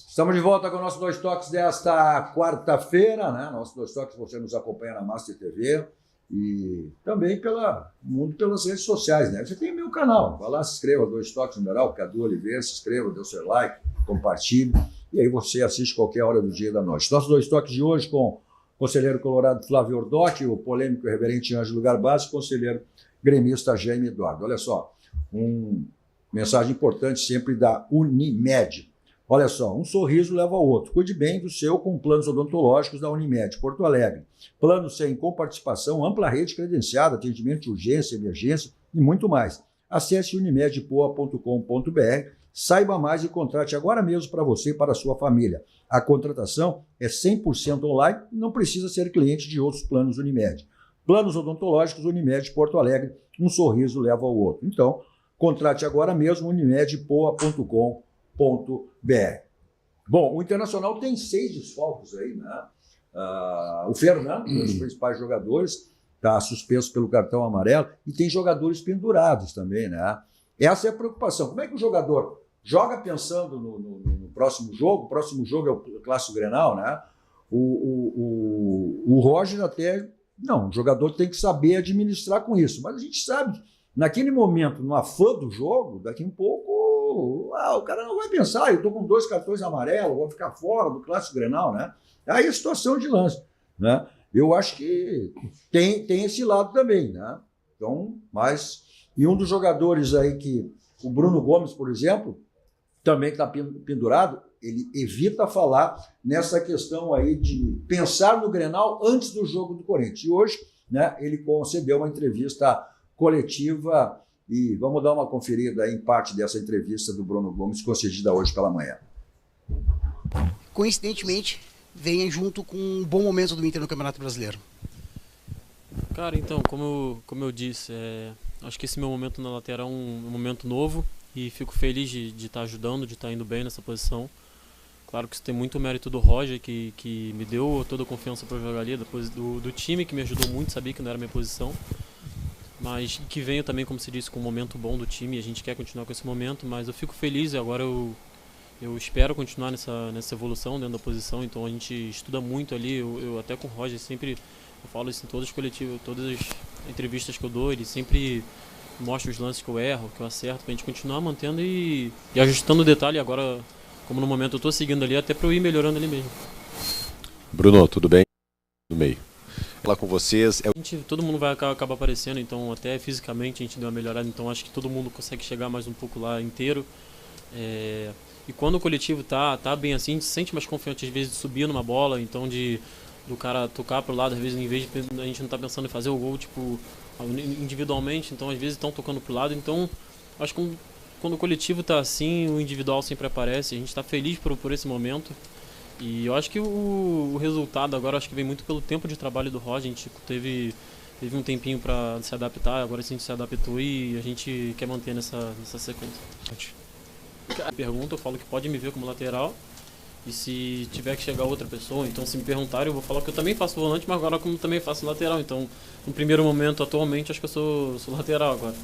Estamos de volta com o nosso Dois Toques desta quarta-feira, né? Nosso Dois Toques, você nos acompanha na Master TV e também pelas redes sociais, né? Você tem meu canal, vai lá, se inscreva, Dois Toques numeral, Cadu Oliveira, se inscreva, dê o seu like, compartilhe e aí você assiste qualquer hora do dia e da noite. Nosso Dois Toques de hoje com o conselheiro colorado Flávio Ordoc, o polêmico e reverente Ângelo Garbaz, e o conselheiro gremista Jaime Eduardo. Olha só, uma mensagem importante sempre da Unimed. Olha só, um sorriso leva ao outro. Cuide bem do seu com planos odontológicos da Unimed, Porto Alegre. Planos sem coparticipação, ampla rede credenciada, atendimento de urgência, emergência e muito mais. Acesse unimedpoa.com.br, saiba mais e contrate agora mesmo para você e para a sua família. A contratação é 100% online e não precisa ser cliente de outros planos Unimed. Planos odontológicos Unimed, Porto Alegre, um sorriso leva ao outro. Então, contrate agora mesmo unimedpoa.com.br. Bom, o Internacional tem 6 desfalques aí, né? O Fernando, um dos principais jogadores, está suspenso pelo cartão amarelo e tem jogadores pendurados também, né? Essa é a preocupação. Como é que o jogador joga pensando no próximo jogo? O próximo jogo é o Clássico Grenal, né? O Roger até... Não, o jogador tem que saber administrar com isso. Mas a gente sabe, naquele momento, no afã do jogo, daqui um pouco, o cara não vai pensar, eu estou com 2 cartões amarelos, vou ficar fora do Clássico Grenal, né? Aí a situação de lance, né? Eu acho que tem esse lado também, né? Então, mas... E um dos jogadores aí que... O Bruno Gomes, por exemplo, também está pendurado, ele evita falar nessa questão aí de pensar no Grenal antes do jogo do Corinthians. E hoje, né, ele concedeu uma entrevista coletiva e vamos dar uma conferida aí em parte dessa entrevista do Bruno Gomes, concedida hoje pela manhã. Coincidentemente, vem junto com um bom momento do Inter no Campeonato Brasileiro. Cara, então, como eu disse, Acho que esse meu momento na lateral é um momento novo e fico feliz de estar ajudando, de estar indo bem nessa posição. Claro que isso tem muito mérito do Roger, que me deu toda a confiança para jogar ali, depois do time que me ajudou muito, sabia que não era a minha posição. Mas que venho também, como se disse, com um momento bom do time e a gente quer continuar com esse momento, mas eu fico feliz e agora eu espero continuar nessa evolução dentro da posição, então a gente estuda muito ali, eu até com o Roger sempre, eu falo isso em todos os coletivos, todas as entrevistas que eu dou, ele sempre mostra os lances que eu erro, que eu acerto, pra gente continuar mantendo e ajustando o detalhe agora, como no momento eu tô seguindo ali, até pra eu ir melhorando ali mesmo. Bruno, tudo bem? No meio. Lá com vocês. Todo mundo vai acabar aparecendo, então até fisicamente a gente deu uma melhorada, então acho que todo mundo consegue chegar mais um pouco lá inteiro. E quando o coletivo tá bem assim, a gente se sente mais confiante às vezes de subir numa bola, então do cara tocar pro lado, às vezes em vez de a gente não tá pensando em fazer o gol, tipo, individualmente, então às vezes estão tocando pro lado, então acho que quando o coletivo tá assim, o individual sempre aparece, a gente tá feliz por esse momento. E eu acho que o resultado agora acho que vem muito pelo tempo de trabalho do Roger, a gente teve um tempinho para se adaptar, agora sim a gente se adaptou e a gente quer manter nessa sequência. Pergunta, eu falo que pode me ver como lateral e se tiver que chegar outra pessoa, então se me perguntarem eu vou falar que eu também faço volante, mas agora como também faço lateral, então no primeiro momento atualmente acho que eu sou lateral agora.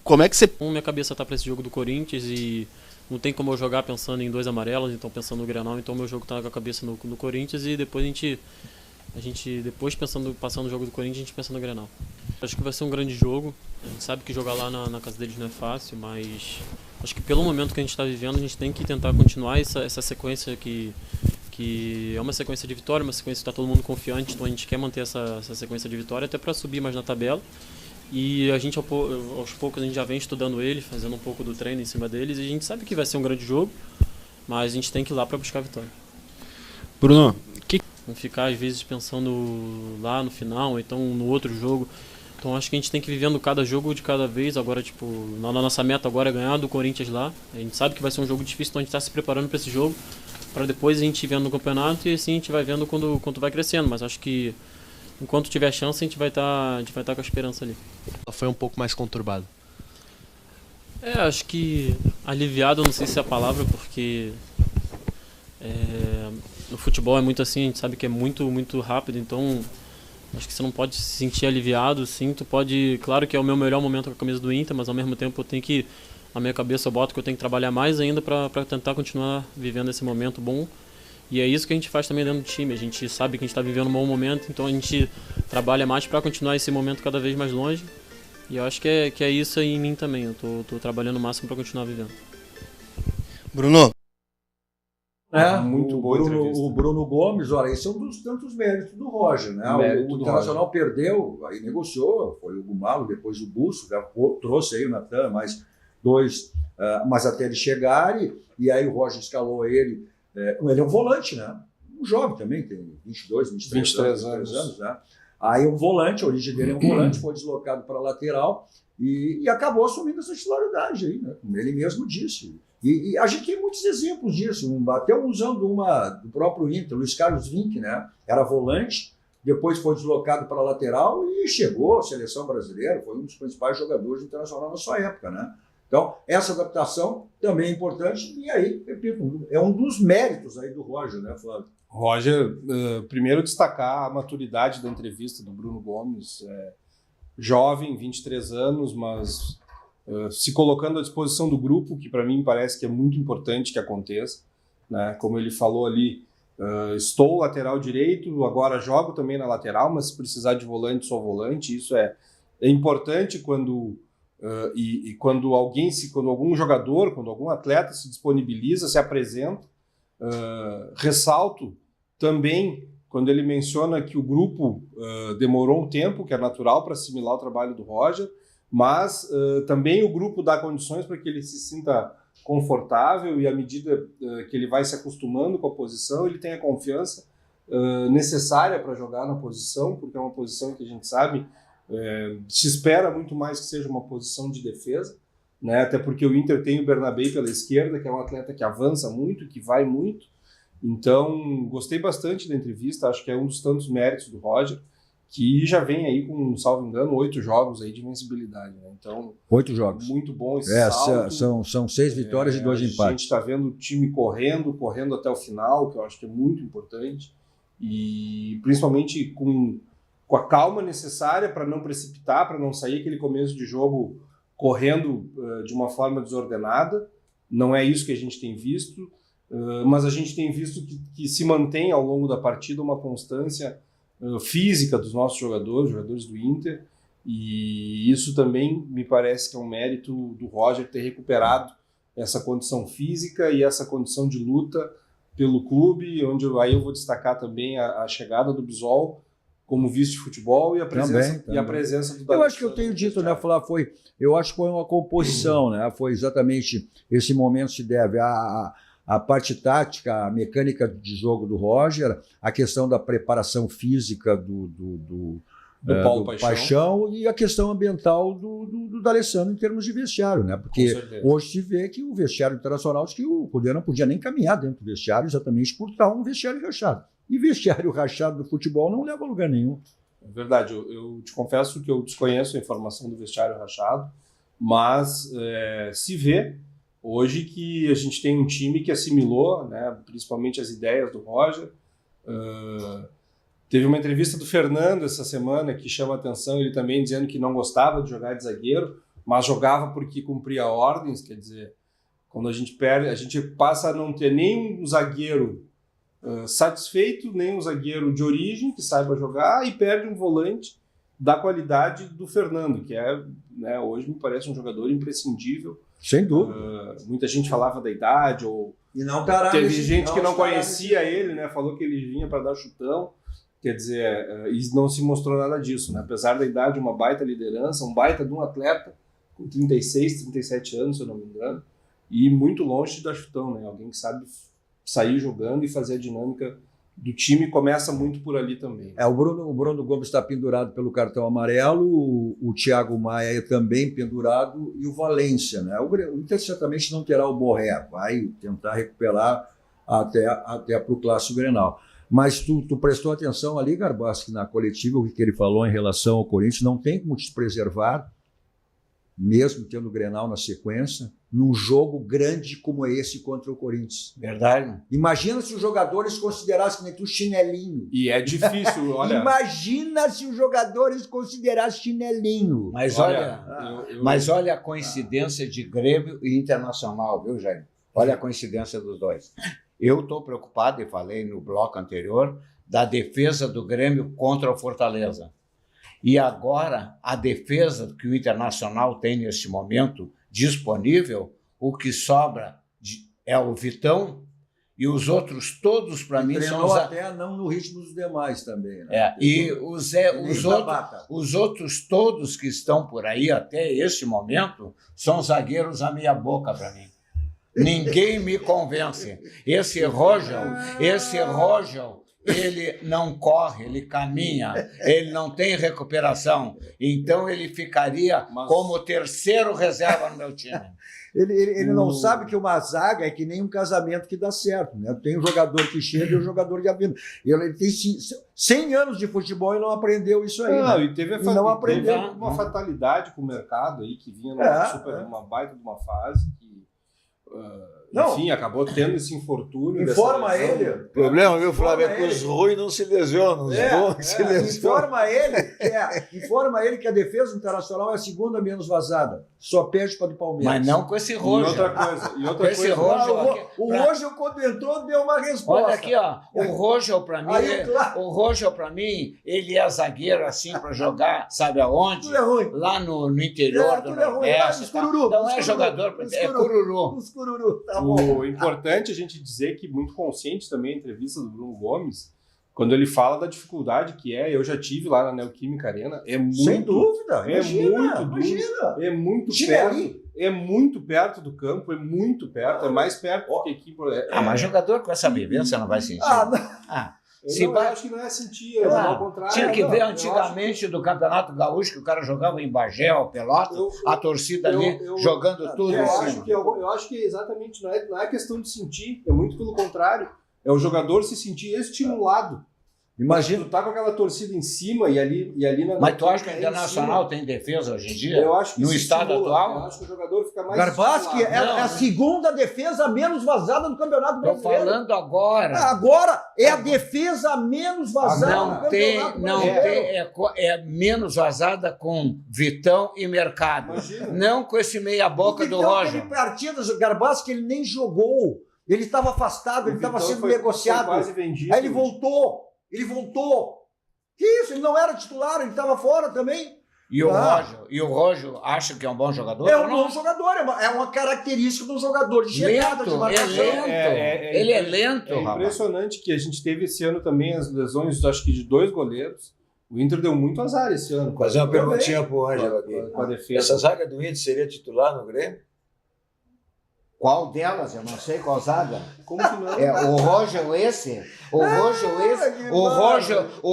Como é que você... Minha cabeça tá para esse jogo do Corinthians e não tem como eu jogar pensando em 2 amarelos, então pensando no Grenal, então meu jogo tá com a cabeça no Corinthians e depois a gente depois passando o jogo do Corinthians, a gente pensa no Grenal. Acho que vai ser um grande jogo, a gente sabe que jogar lá na casa deles não é fácil, mas acho que pelo momento que a gente está vivendo, a gente tem que tentar continuar essa sequência que é uma sequência de vitória, uma sequência que está todo mundo confiante, então a gente quer manter essa sequência de vitória até para subir mais na tabela. E a gente, aos poucos, a gente já vem estudando ele, fazendo um pouco do treino em cima deles, e a gente sabe que vai ser um grande jogo, mas a gente tem que ir lá para buscar a vitória. Bruno, não ficar às vezes pensando lá no final, ou então no outro jogo. Então acho que a gente tem que ir vivendo cada jogo de cada vez. Agora, tipo, na nossa meta agora é ganhar do Corinthians lá. A gente sabe que vai ser um jogo difícil, então a gente está se preparando para esse jogo, para depois a gente ir vendo no campeonato e assim a gente vai vendo quando vai crescendo. Mas acho que enquanto tiver chance, a gente vai estar com a esperança ali. Foi um pouco mais conturbado. Acho que aliviado, não sei se é a palavra, porque no futebol é muito assim, a gente sabe que é muito, muito rápido, então acho que você não pode se sentir aliviado, sim, tu pode, claro que é o meu melhor momento com a camisa do Inter, mas ao mesmo tempo eu tenho que, na minha cabeça eu boto que eu tenho que trabalhar mais ainda para tentar continuar vivendo esse momento bom. E é isso que a gente faz também dentro do time, a gente sabe que a gente está vivendo um bom momento, então a gente trabalha mais para continuar esse momento cada vez mais longe. E eu acho que é isso aí em mim também, eu tô trabalhando o máximo para continuar vivendo. Bruno. Muito boa entrevista. O Bruno Gomes, olha, esse é um dos tantos méritos do Roger, né? O Internacional perdeu, aí negociou, foi o Gumalo, depois o Busso, já trouxe aí o Natan, mais 2, mas até ele chegar, e aí o Roger escalou ele. Ele é um volante, né? Um jovem também, tem 22, 23 anos, né? Aí o volante, a origem dele é um volante, foi deslocado para a lateral e acabou assumindo essa titularidade aí, né? Como ele mesmo disse. E a gente tem muitos exemplos disso, até usando uma do próprio Inter, Luiz Carlos Vinck, né? Era volante, depois foi deslocado para a lateral e chegou à seleção brasileira, foi um dos principais jogadores do Internacional na sua época, né? Então, essa adaptação também é importante e aí, repito, é um dos méritos aí do Roger, né, Flávio? Roger, primeiro destacar a maturidade da entrevista do Bruno Gomes, jovem, 23 anos, mas se colocando à disposição do grupo, que para mim parece que é muito importante que aconteça, né? Como ele falou ali, estou lateral direito, agora jogo também na lateral, mas se precisar de volante, sou volante, isso é importante quando quando algum jogador, quando algum atleta se disponibiliza, se apresenta. Ressalto também quando ele menciona que o grupo demorou um tempo, que é natural para assimilar o trabalho do Roger, mas também o grupo dá condições para que ele se sinta confortável e à medida que ele vai se acostumando com a posição, ele tem a confiança necessária para jogar na posição, porque é uma posição que a gente sabe se espera muito mais que seja uma posição de defesa, né? Até porque o Inter tem o Bernabé pela esquerda, que é um atleta que avança muito, que vai muito. Então, gostei bastante da entrevista, acho que é um dos tantos méritos do Roger. que já vem aí com, salvo engano, 8 jogos aí de vencibilidade, né? Então, 8 jogos. Muito bom esse saldo. São 6 vitórias e 2 empates. A gente está vendo o time correndo até o final, que eu acho que é muito importante, e principalmente com a calma necessária para não precipitar, para não sair aquele começo de jogo correndo de uma forma desordenada. Não é isso que a gente tem visto, mas a gente tem visto que se mantém ao longo da partida uma constância física dos nossos jogadores do Inter, e isso também me parece que é um mérito do Roger ter recuperado essa condição física e essa condição de luta pelo clube, onde aí eu vou destacar também a chegada do Bisol como vice de futebol e a presença, também. E a presença do Davi. Eu acho que eu tenho dito, né, Flá, eu acho que foi uma composição, né? Foi exatamente esse momento se deve a parte tática, a mecânica de jogo do Roger, a questão da preparação física do Paulo Paixão e a questão ambiental do D'Alessandro em termos de vestiário, né? Porque hoje se vê que o vestiário internacional, que o Cudê não podia nem caminhar dentro do vestiário exatamente por estar um vestiário rachado. E vestiário rachado do futebol não leva a lugar nenhum. É verdade, eu te confesso que eu desconheço a informação do vestiário rachado, mas se vê hoje que a gente tem um time que assimilou, né, principalmente as ideias do Roger. Teve uma entrevista do Fernando essa semana que chama a atenção, ele também dizendo que não gostava de jogar de zagueiro, mas jogava porque cumpria ordens. Quer dizer, quando a gente perde, a gente passa a não ter nem um zagueiro satisfeito, nem um zagueiro de origem que saiba jogar, e perde um volante da qualidade do Fernando, que né, hoje me parece um jogador imprescindível. Sem dúvida. Muita gente falava da idade, ou e não teve gente que não conhecia ele, né, falou que ele vinha para dar chutão. Quer dizer, e não se mostrou nada disso, né? Apesar da idade, uma baita liderança, um baita de um atleta com 36, 37 anos, se eu não me engano, e muito longe de dar chutão, né? Alguém que sabe sair jogando e fazer a dinâmica do time, começa muito por ali também. O Bruno Gomes está pendurado pelo cartão amarelo, o Thiago Maia também pendurado, e o Valência, né? O Inter certamente não terá o Borré, vai tentar recuperar até para o Clássico Grenal. Mas tu prestou atenção ali, Garbassi, na coletiva, o que ele falou em relação ao Corinthians, não tem como te preservar, mesmo tendo o Grenal na sequência, num jogo grande como esse contra o Corinthians. Verdade. Imagina se os jogadores considerassem que nem tu chinelinho. E é difícil, olha... Imagina se os jogadores considerassem chinelinho. Mas olha a coincidência de Grêmio e Internacional, viu, Jair? Olha a coincidência dos dois. Eu estou preocupado, e falei no bloco anterior, da defesa do Grêmio contra o Fortaleza. E agora, a defesa que o Internacional tem neste momento disponível, o que sobra é o Vitão, e os outros todos, para mim, são... até não no ritmo dos demais também. Né? E os outros todos que estão por aí até este momento são zagueiros à meia boca para mim. Ninguém me convence. Esse Rogel, ele não corre, ele caminha, ele não tem recuperação. Então ele ficaria como terceiro reserva no meu time. Ele não sabe que uma zaga é que nem um casamento que dá certo, né? Tem um jogador que chega e um jogador que avisa. Ele tem 100 anos de futebol e não aprendeu isso aí. Não, né? E teve uma fatalidade com o mercado aí, que vinha numa baita de uma fase que... enfim, acabou tendo esse infortúnio. Informa ele. O problema, viu, Flávio, é que os ruins não se lesionam, os bons se lesionam. Informa ele que a defesa internacional é a segunda menos vazada. Só perde para o do Palmeiras. Mas não com esse Rogel. E outra coisa. O Rogel, quando entrou, deu uma resposta. Olha aqui, ó. O Rogel, para mim, ele é zagueiro assim para jogar, sabe aonde? Tudo é ruim. Lá no interior do Nordeste. Não é jogador, é cururu. Os cururu. O importante é a gente dizer que, muito consciente também, a entrevista do Bruno Gomes, quando ele fala da dificuldade que eu já tive lá na Neoquímica Arena, é muito... Sem dúvida, é muito perto do campo, é muito perto, é mais perto do que aqui. Mas jogador com essa vivência não vai sentir. Eu acho que não é sentir, ao contrário. Tinha que ver antigamente do Campeonato Gaúcho, que o cara jogava em Bagé, Pelotas, a torcida ali jogando tudo. Eu acho que exatamente não é questão de sentir, é muito pelo contrário. É o jogador se sentir estimulado Imagina. Tu tá com aquela torcida em cima e ali na. Mas tu acha que o Internacional tem defesa hoje em dia? Eu acho que no estado atual? Eu acho que o jogador fica mais. Garbaschi é a segunda defesa menos vazada do Campeonato Estou Brasileiro. falando agora. Agora é a defesa menos vazada do Campeonato Brasileiro. É menos vazada com Vitão e Mercado. Imagina. Não com esse meia-boca do Roger. Teve partidas, o Garbaschi, que ele nem jogou. Ele estava afastado, ele estava sendo negociado. Quase vendido. Aí ele voltou. Que isso? Ele não era titular, ele estava fora também. E o Roger acha que é um bom jogador? É um bom jogador, é uma característica do jogador de chegada, de marcação. Ele é lento. É impressionante que a gente teve esse ano também as lesões, acho que de 2 goleiros. O Inter deu muito azar esse ano. Vou fazer uma perguntinha pro Ângelo aqui. Com a defesa. Essa zaga do Inter seria titular no Grêmio? Qual delas? Eu não sei qual zaga. Como que não? O Roger esse? O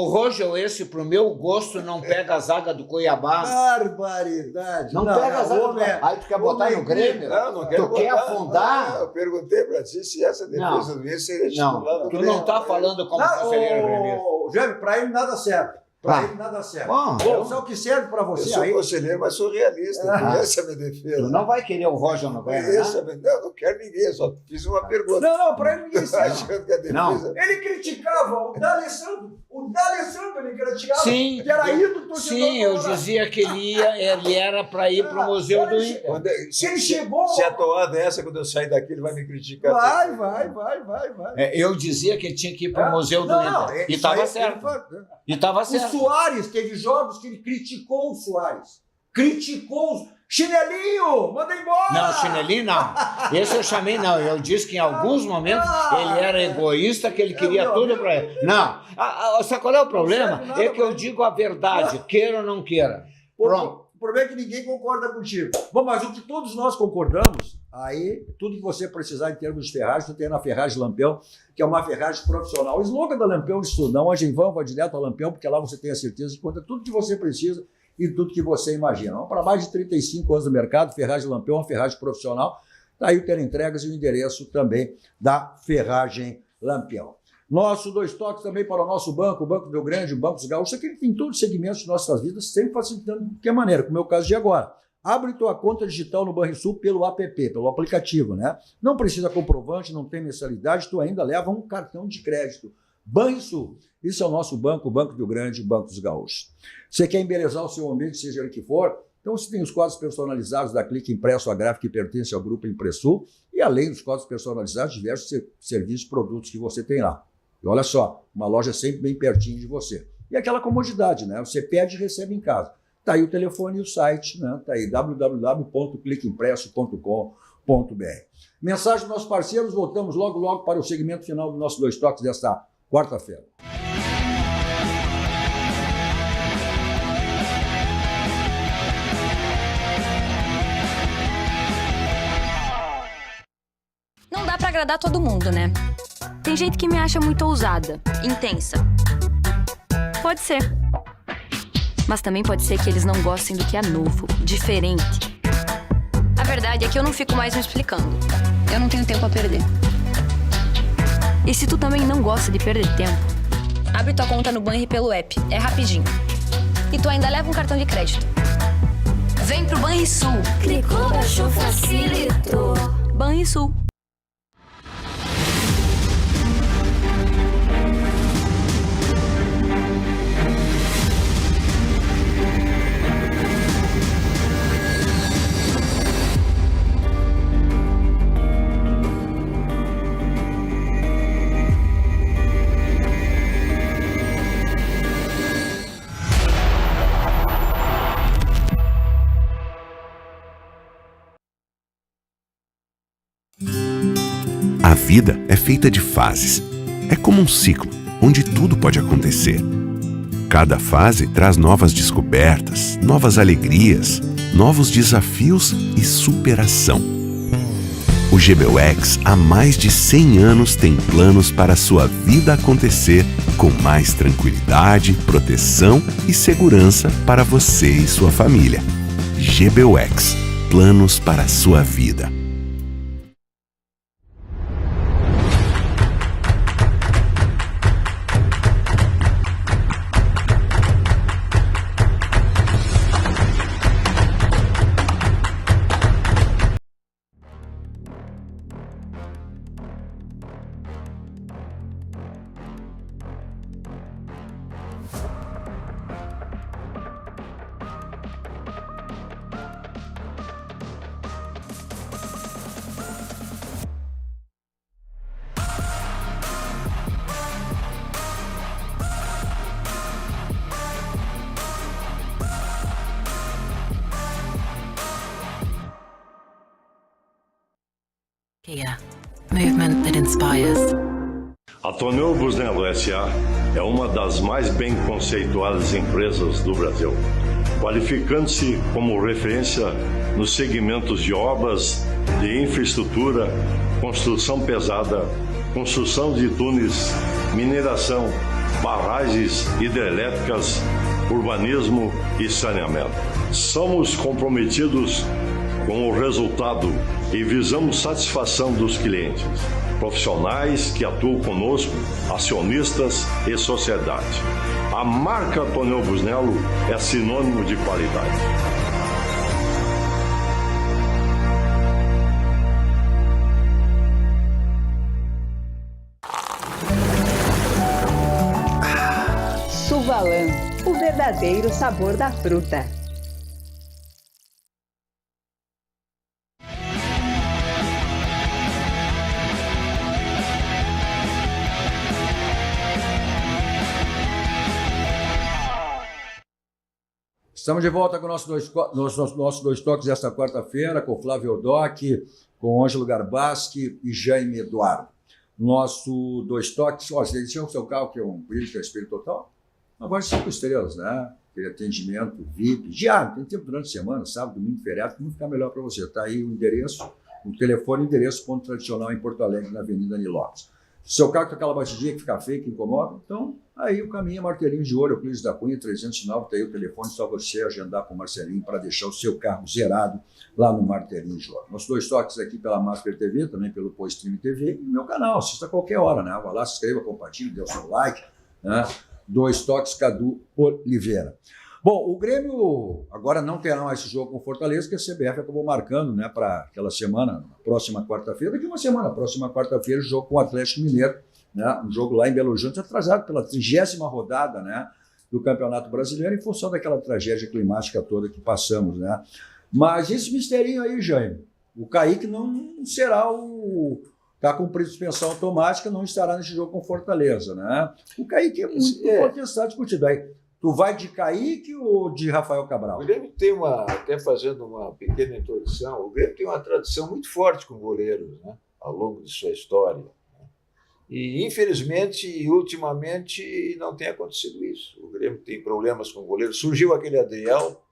Roger esse, pro meu gosto, não pega a zaga do Cuiabá. Barbaridade. Não pega a zaga do Cuiabá. Aí tu quer botar no Grêmio? Não quero tu quer afundar? Eu perguntei pra ti se essa defesa do Inter seria titular no Grêmio. Tu não tá falando como conselheiro gremista. Jaime, pra ele nada serve. Ele nada serve. Bom, só o que serve pra você. Eu sou conselheiro, mas sou realista. Essa é a minha defesa. Tu não vai querer o Roger no Grêmio, né? Não quero ninguém, só fiz uma pergunta. Não, pra ele ninguém serve. Achando que a defesa... Ele criticava o D'Alessandro. O D'Alessandro ele criticava. Sim. Que era ídolo do torcedor. Sim, eu dizia que ele era para ir pro Museu do Inter. Ele chegou... Se a toada é essa, quando eu sair daqui, ele vai me criticar. Vai. Eu dizia que ele tinha que ir pro Museu do Inter. E estava certo. O Soares teve jogos que ele criticou o Soares. Chinelinho, manda embora! Não, chinelinho não. Esse eu chamei não. Eu disse que em alguns momentos ele era egoísta, que ele queria tudo para ele. Não. Sabe qual é o problema? É que eu digo a verdade, queira ou não queira. Pronto. O problema é que ninguém concorda contigo. Bom, mas o que todos nós concordamos, aí tudo que você precisar em termos de ferragem, você tem na Ferragem Lampião, que é uma ferragem profissional. O slogan da Lampião é isso, não hoje em vão, vai direto a Lampião, porque lá você tem a certeza de conta tudo que você precisa e tudo que você imagina. Para mais de 35 anos no mercado, Ferragem Lampião é uma ferragem profissional. Está aí o teleentregas e o endereço também da Ferragem Lampião. Nosso 2 toques também para o nosso banco, o Banco do Rio Grande, o Banco dos Gaúchos, aquele que tem todos os segmentos de nossas vidas, sempre facilitando de qualquer maneira, como é o caso de agora. Abre tua conta digital no Banrisul pelo app, pelo aplicativo, né? Não precisa comprovante, não tem mensalidade, tu ainda leva um cartão de crédito. Banrisul, isso é o nosso banco, o Banco do Rio Grande, o Banco dos Gaúchos. Você quer embelezar o seu ambiente, seja ele que for? Então você tem os quadros personalizados da Clique Impresso, a gráfica que pertence ao Grupo Impressul, e além dos quadros personalizados, diversos serviços e produtos que você tem lá. E olha só, uma loja sempre bem pertinho de você. E aquela comodidade, né? Você pede e recebe em casa. Está aí o telefone e o site, né? Está aí www.cliqueimpresso.com.br. Mensagem dos nossos parceiros, voltamos logo para o segmento final do nosso 2 toques desta quarta-feira. Não dá pra agradar todo mundo, né? Tem gente que me acha muito ousada, intensa. Pode ser. Mas também pode ser que eles não gostem do que é novo, diferente. A verdade é que eu não fico mais me explicando. Eu não tenho tempo a perder. E se tu também não gosta de perder tempo, abre tua conta no Banri pelo app. É rapidinho. E tu ainda leva um cartão de crédito. Vem pro Banrisul. Clicou, baixou, facilitou. Banrisul. A vida é feita de fases. É como um ciclo, onde tudo pode acontecer. Cada fase traz novas descobertas, novas alegrias, novos desafios e superação. O GBUX há mais de 100 anos tem planos para a sua vida acontecer com mais tranquilidade, proteção e segurança para você e sua família. GBUX, planos para a sua vida. Kia, movement that inspires. A Tonel Busnello S.A. é uma das mais bem conceituadas empresas do Brasil, qualificando-se como referência nos segmentos de obras de infraestrutura, construção pesada, construção de túneis, mineração, barragens hidrelétricas, urbanismo e saneamento. Somos comprometidos com o resultado e visamos satisfação dos clientes, profissionais que atuam conosco, acionistas e sociedade. A marca Tonel Busnello é sinônimo de qualidade. Suvalan, o verdadeiro sabor da fruta. Estamos de volta com nossos dois toques desta quarta-feira, com Flávio Odoc, com Ângelo Garbaschi e Jaime Eduardo. Nosso dois toques, você deixou o seu carro, que é um brilho, espelho total? Uma voz de 5 estrelas, né? Aquele atendimento VIP, diário, tem tempo durante a semana, sábado, domingo, feriado, como ficar melhor para você. Está aí o endereço, o telefone e endereço, ponto tradicional em Porto Alegre, na Avenida Nilópolis. Se o seu carro tem aquela batidinha que fica feia, que incomoda, então aí o caminho é Martelinho de Ouro, Euclides da Cunha, 309, está aí o telefone, só você agendar com o Marcelinho para deixar o seu carro zerado lá no Martelinho de Ouro. Nossos dois toques aqui pela Master TV, também pelo Poststream TV e no meu canal, assista a qualquer hora, né? Vai lá, se inscreva, compartilhe, dê o seu like, né? Dois toques, Cadu Oliveira. Bom, o Grêmio agora não terá mais esse jogo com Fortaleza, que a CBF acabou marcando, né, para aquela semana, próxima quarta-feira, daqui uma semana, próxima quarta-feira, o jogo com o Atlético Mineiro, né, um jogo lá em Belo Horizonte, atrasado pela 30ª rodada, né, do Campeonato Brasileiro, em função daquela tragédia climática toda que passamos, né. Mas esse misterinho aí, Jaime, o Kaique não será o... Está com suspensão automática, não estará nesse jogo com Fortaleza, né. O Kaique é muito contestado, discutido aí. Tu vai de Kaique ou de Rafael Cabral? O Grêmio tem até fazendo uma pequena introdução, o Grêmio tem uma tradição muito forte com goleiros, né, ao longo de sua história. Né? E, infelizmente, ultimamente, não tem acontecido isso. O Grêmio tem problemas com goleiros. Surgiu aquele Adriel,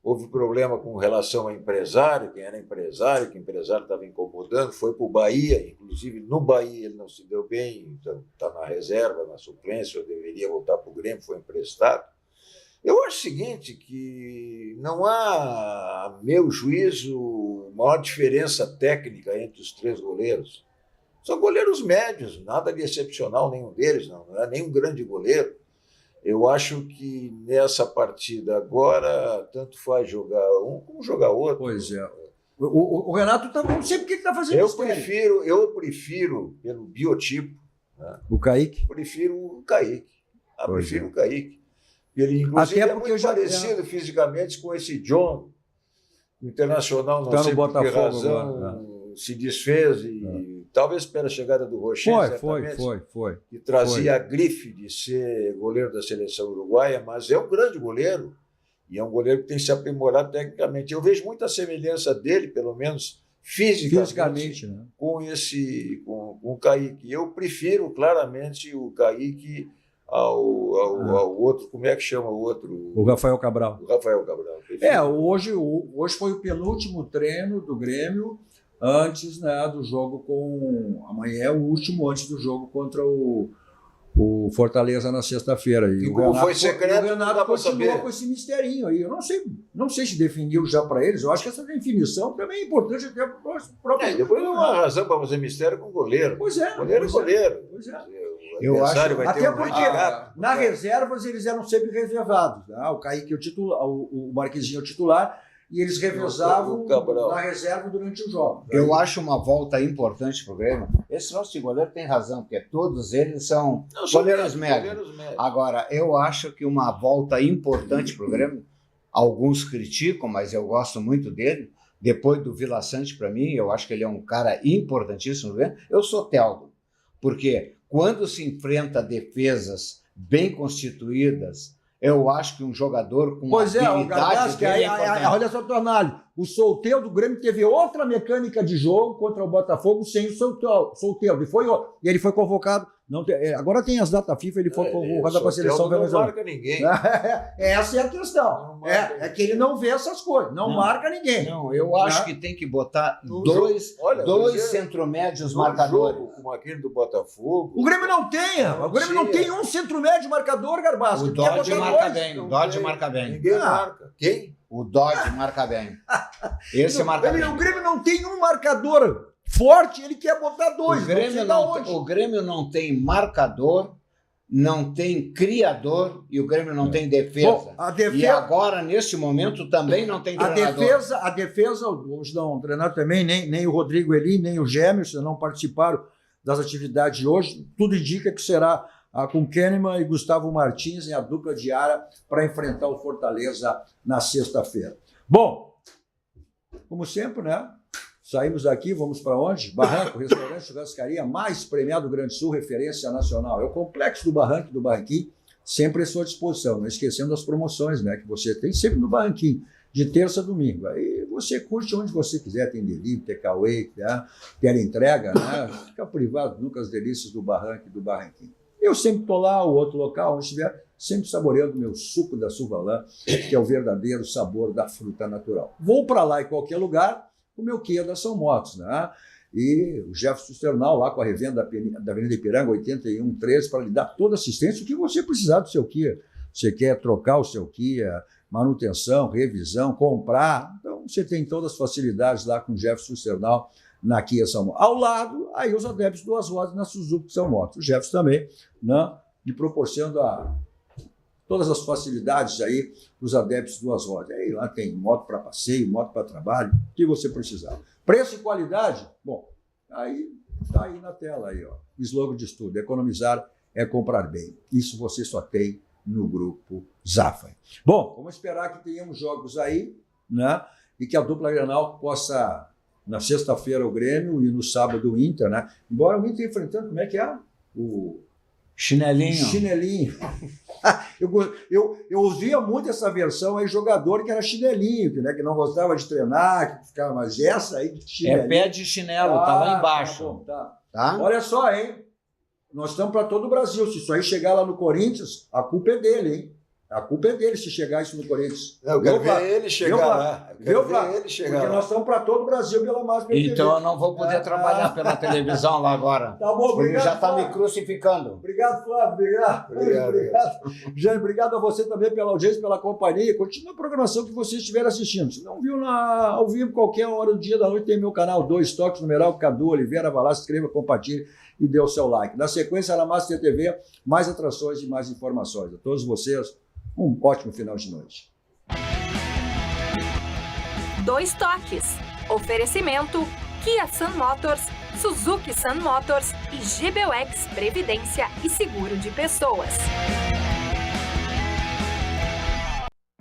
houve problema com relação ao empresário, quem era empresário, que o empresário estava incomodando, foi para o Bahia, inclusive no Bahia ele não se deu bem, então está na reserva, na suplência, eu deveria voltar para o Grêmio, foi emprestado. Eu acho o seguinte, que não há, a meu juízo, maior diferença técnica entre os três goleiros. São goleiros médios, nada de excepcional nenhum deles, não é nenhum grande goleiro. Eu acho que nessa partida agora, tanto faz jogar um como jogar outro. Pois é. O Renato tá, não sei porque ele está fazendo isso. Eu prefiro, pelo biotipo, né? O Kaique? Prefiro o Kaique. O Kaique. Ele, inclusive, é muito parecido fisicamente com esse John. O Internacional, não sei por que razão, se desfez e talvez pela chegada do Rocher, foi. Que trazia a grife de ser goleiro da seleção uruguaia, mas é um grande goleiro e é um goleiro que tem se aprimorado tecnicamente. Eu vejo muita semelhança dele, pelo menos fisicamente, né? com o Kaique. Eu prefiro claramente o Kaique ao outro, como é que chama o outro? O Rafael Cabral. Hoje foi o penúltimo treino do Grêmio antes, né, do jogo com... Amanhã é o último antes do jogo contra o Fortaleza na sexta-feira. E como foi secreto, o Renato continuou com esse misterinho aí. Eu não sei se definiu já para eles. Eu acho que essa definição também é importante até para o próprio... Depois não há razão para fazer mistério com o goleiro. Pois é. Goleiro. Pois é. Eu acho, até porque na reservas eles eram sempre reservados. Né? O Kaique é o titular, o Marquezinho é o titular, e eles revezavam na reserva durante o jogo. Eu acho uma volta importante para o Grêmio. Esse nosso goleiro tem razão, porque todos eles são goleiros médios. Agora, eu acho que uma volta importante para o Grêmio, alguns criticam, mas eu gosto muito dele. Depois do Vila Sante, para mim, eu acho que ele é um cara importantíssimo no Grêmio. Eu sou Teldo, porque quando se enfrenta defesas bem constituídas, eu acho que um jogador com habilidade... Olha só, Tornalho, o Soteldo, o Grêmio teve outra mecânica de jogo contra o Botafogo sem o Soteldo. E ele foi convocado. Agora tem as datas FIFA, ele foi convocado para a seleção venezuelana. Não marca ninguém. Essa é a questão. É que ele não vê essas coisas. Não marca ninguém. Não, eu acho que tem que botar dois centromédios marcadores. Como aquele do Botafogo. O Grêmio não tem. O Grêmio não tem um centromédio marcador, Garbasco. O Dodge marca bem. O Dodge marca bem. Ninguém marca. Quem? O Dodge marca bem. Esse marca bem. O Grêmio não tem um marcador forte, ele quer botar dois. O Grêmio não tem marcador, não tem criador e o Grêmio não tem defesa. Bom, E agora, neste momento, também não tem treinador. A defesa, hoje não treinar também, nem o Rodrigo Eli, nem o Gemerson não participaram das atividades de hoje. Tudo indica que será com Kahneman e Gustavo Martins em a dupla diária para enfrentar o Fortaleza na sexta-feira. Bom, como sempre, né? Saímos daqui, vamos para onde? Barranco, restaurante, churrascaria mais premiado do Grande Sul, referência nacional. É o complexo do Barranco e do Barranquinho, sempre à sua disposição. Não esquecendo as promoções, né, que você tem sempre no Barranquinho, de terça a domingo. Aí você curte onde você quiser, tem delivery, takeaway, né, entrega, né? Fica privado nunca as delícias do Barranco e do Barranquinho. Eu sempre estou lá, o outro local, onde estiver, sempre saboreando o meu suco da Suvalã, que é o verdadeiro sabor da fruta natural. Vou para lá em qualquer lugar, o meu Kia da São Motos, né? E o Jefferson Sternal, lá com a revenda da Avenida Ipiranga, 8113, para lhe dar toda a assistência, o que você precisar do seu Kia. Você quer trocar o seu Kia, manutenção, revisão, comprar, então você tem todas as facilidades lá com o Jefferson Sternal na Kia São Motos. Ao lado, aí os adeptos duas rodas na Suzuki São Motos. O Jefferson também, né? Lhe proporcionando todas as facilidades aí para os adeptos duas rodas. Aí lá tem moto para passeio, moto para trabalho, o que você precisar. Preço e qualidade? Bom, aí está aí na tela, aí, ó. O slogan de tudo, economizar é comprar bem. Isso você só tem no Grupo Zafari. Bom, vamos esperar que tenhamos jogos aí, né? E que a dupla Grenal possa, na sexta-feira o Grêmio e no sábado o Inter, né? Embora o Inter enfrentando, como é que é? O Chinelinho. Eu ouvia muito essa versão aí, jogador que era chinelinho, né, que não gostava de treinar, que ficava, mas essa aí de chinelinho. É pé de chinelo, tá lá embaixo. Tá. Olha só, hein? Nós estamos para todo o Brasil. Se isso aí chegar lá no Corinthians, a culpa é dele, hein? A culpa é dele se chegar isso no Corinthians. Eu quero ver ele chegar lá. Porque nós estamos para todo o Brasil pela Máscara TV. Então eu não vou poder trabalhar pela televisão lá agora. Tá bom, obrigado. Ele já está me crucificando. Obrigado, Flávio. Obrigado. Jane, obrigado a você também pela audiência, pela companhia. Continua a programação que você estiver assistindo. Se não viu ao vivo, qualquer hora do dia, da noite, tem meu canal 2 Toques, numeral Cadu Oliveira. Vai lá, se inscreva, compartilhe e dê o seu like. Na sequência, na Máscara TV, mais atrações e mais informações. A todos vocês, um ótimo final de noite. 2 Toques. Oferecimento Kia Sun Motors, Suzuki Sun Motors e GBUX Previdência e Seguro de Pessoas.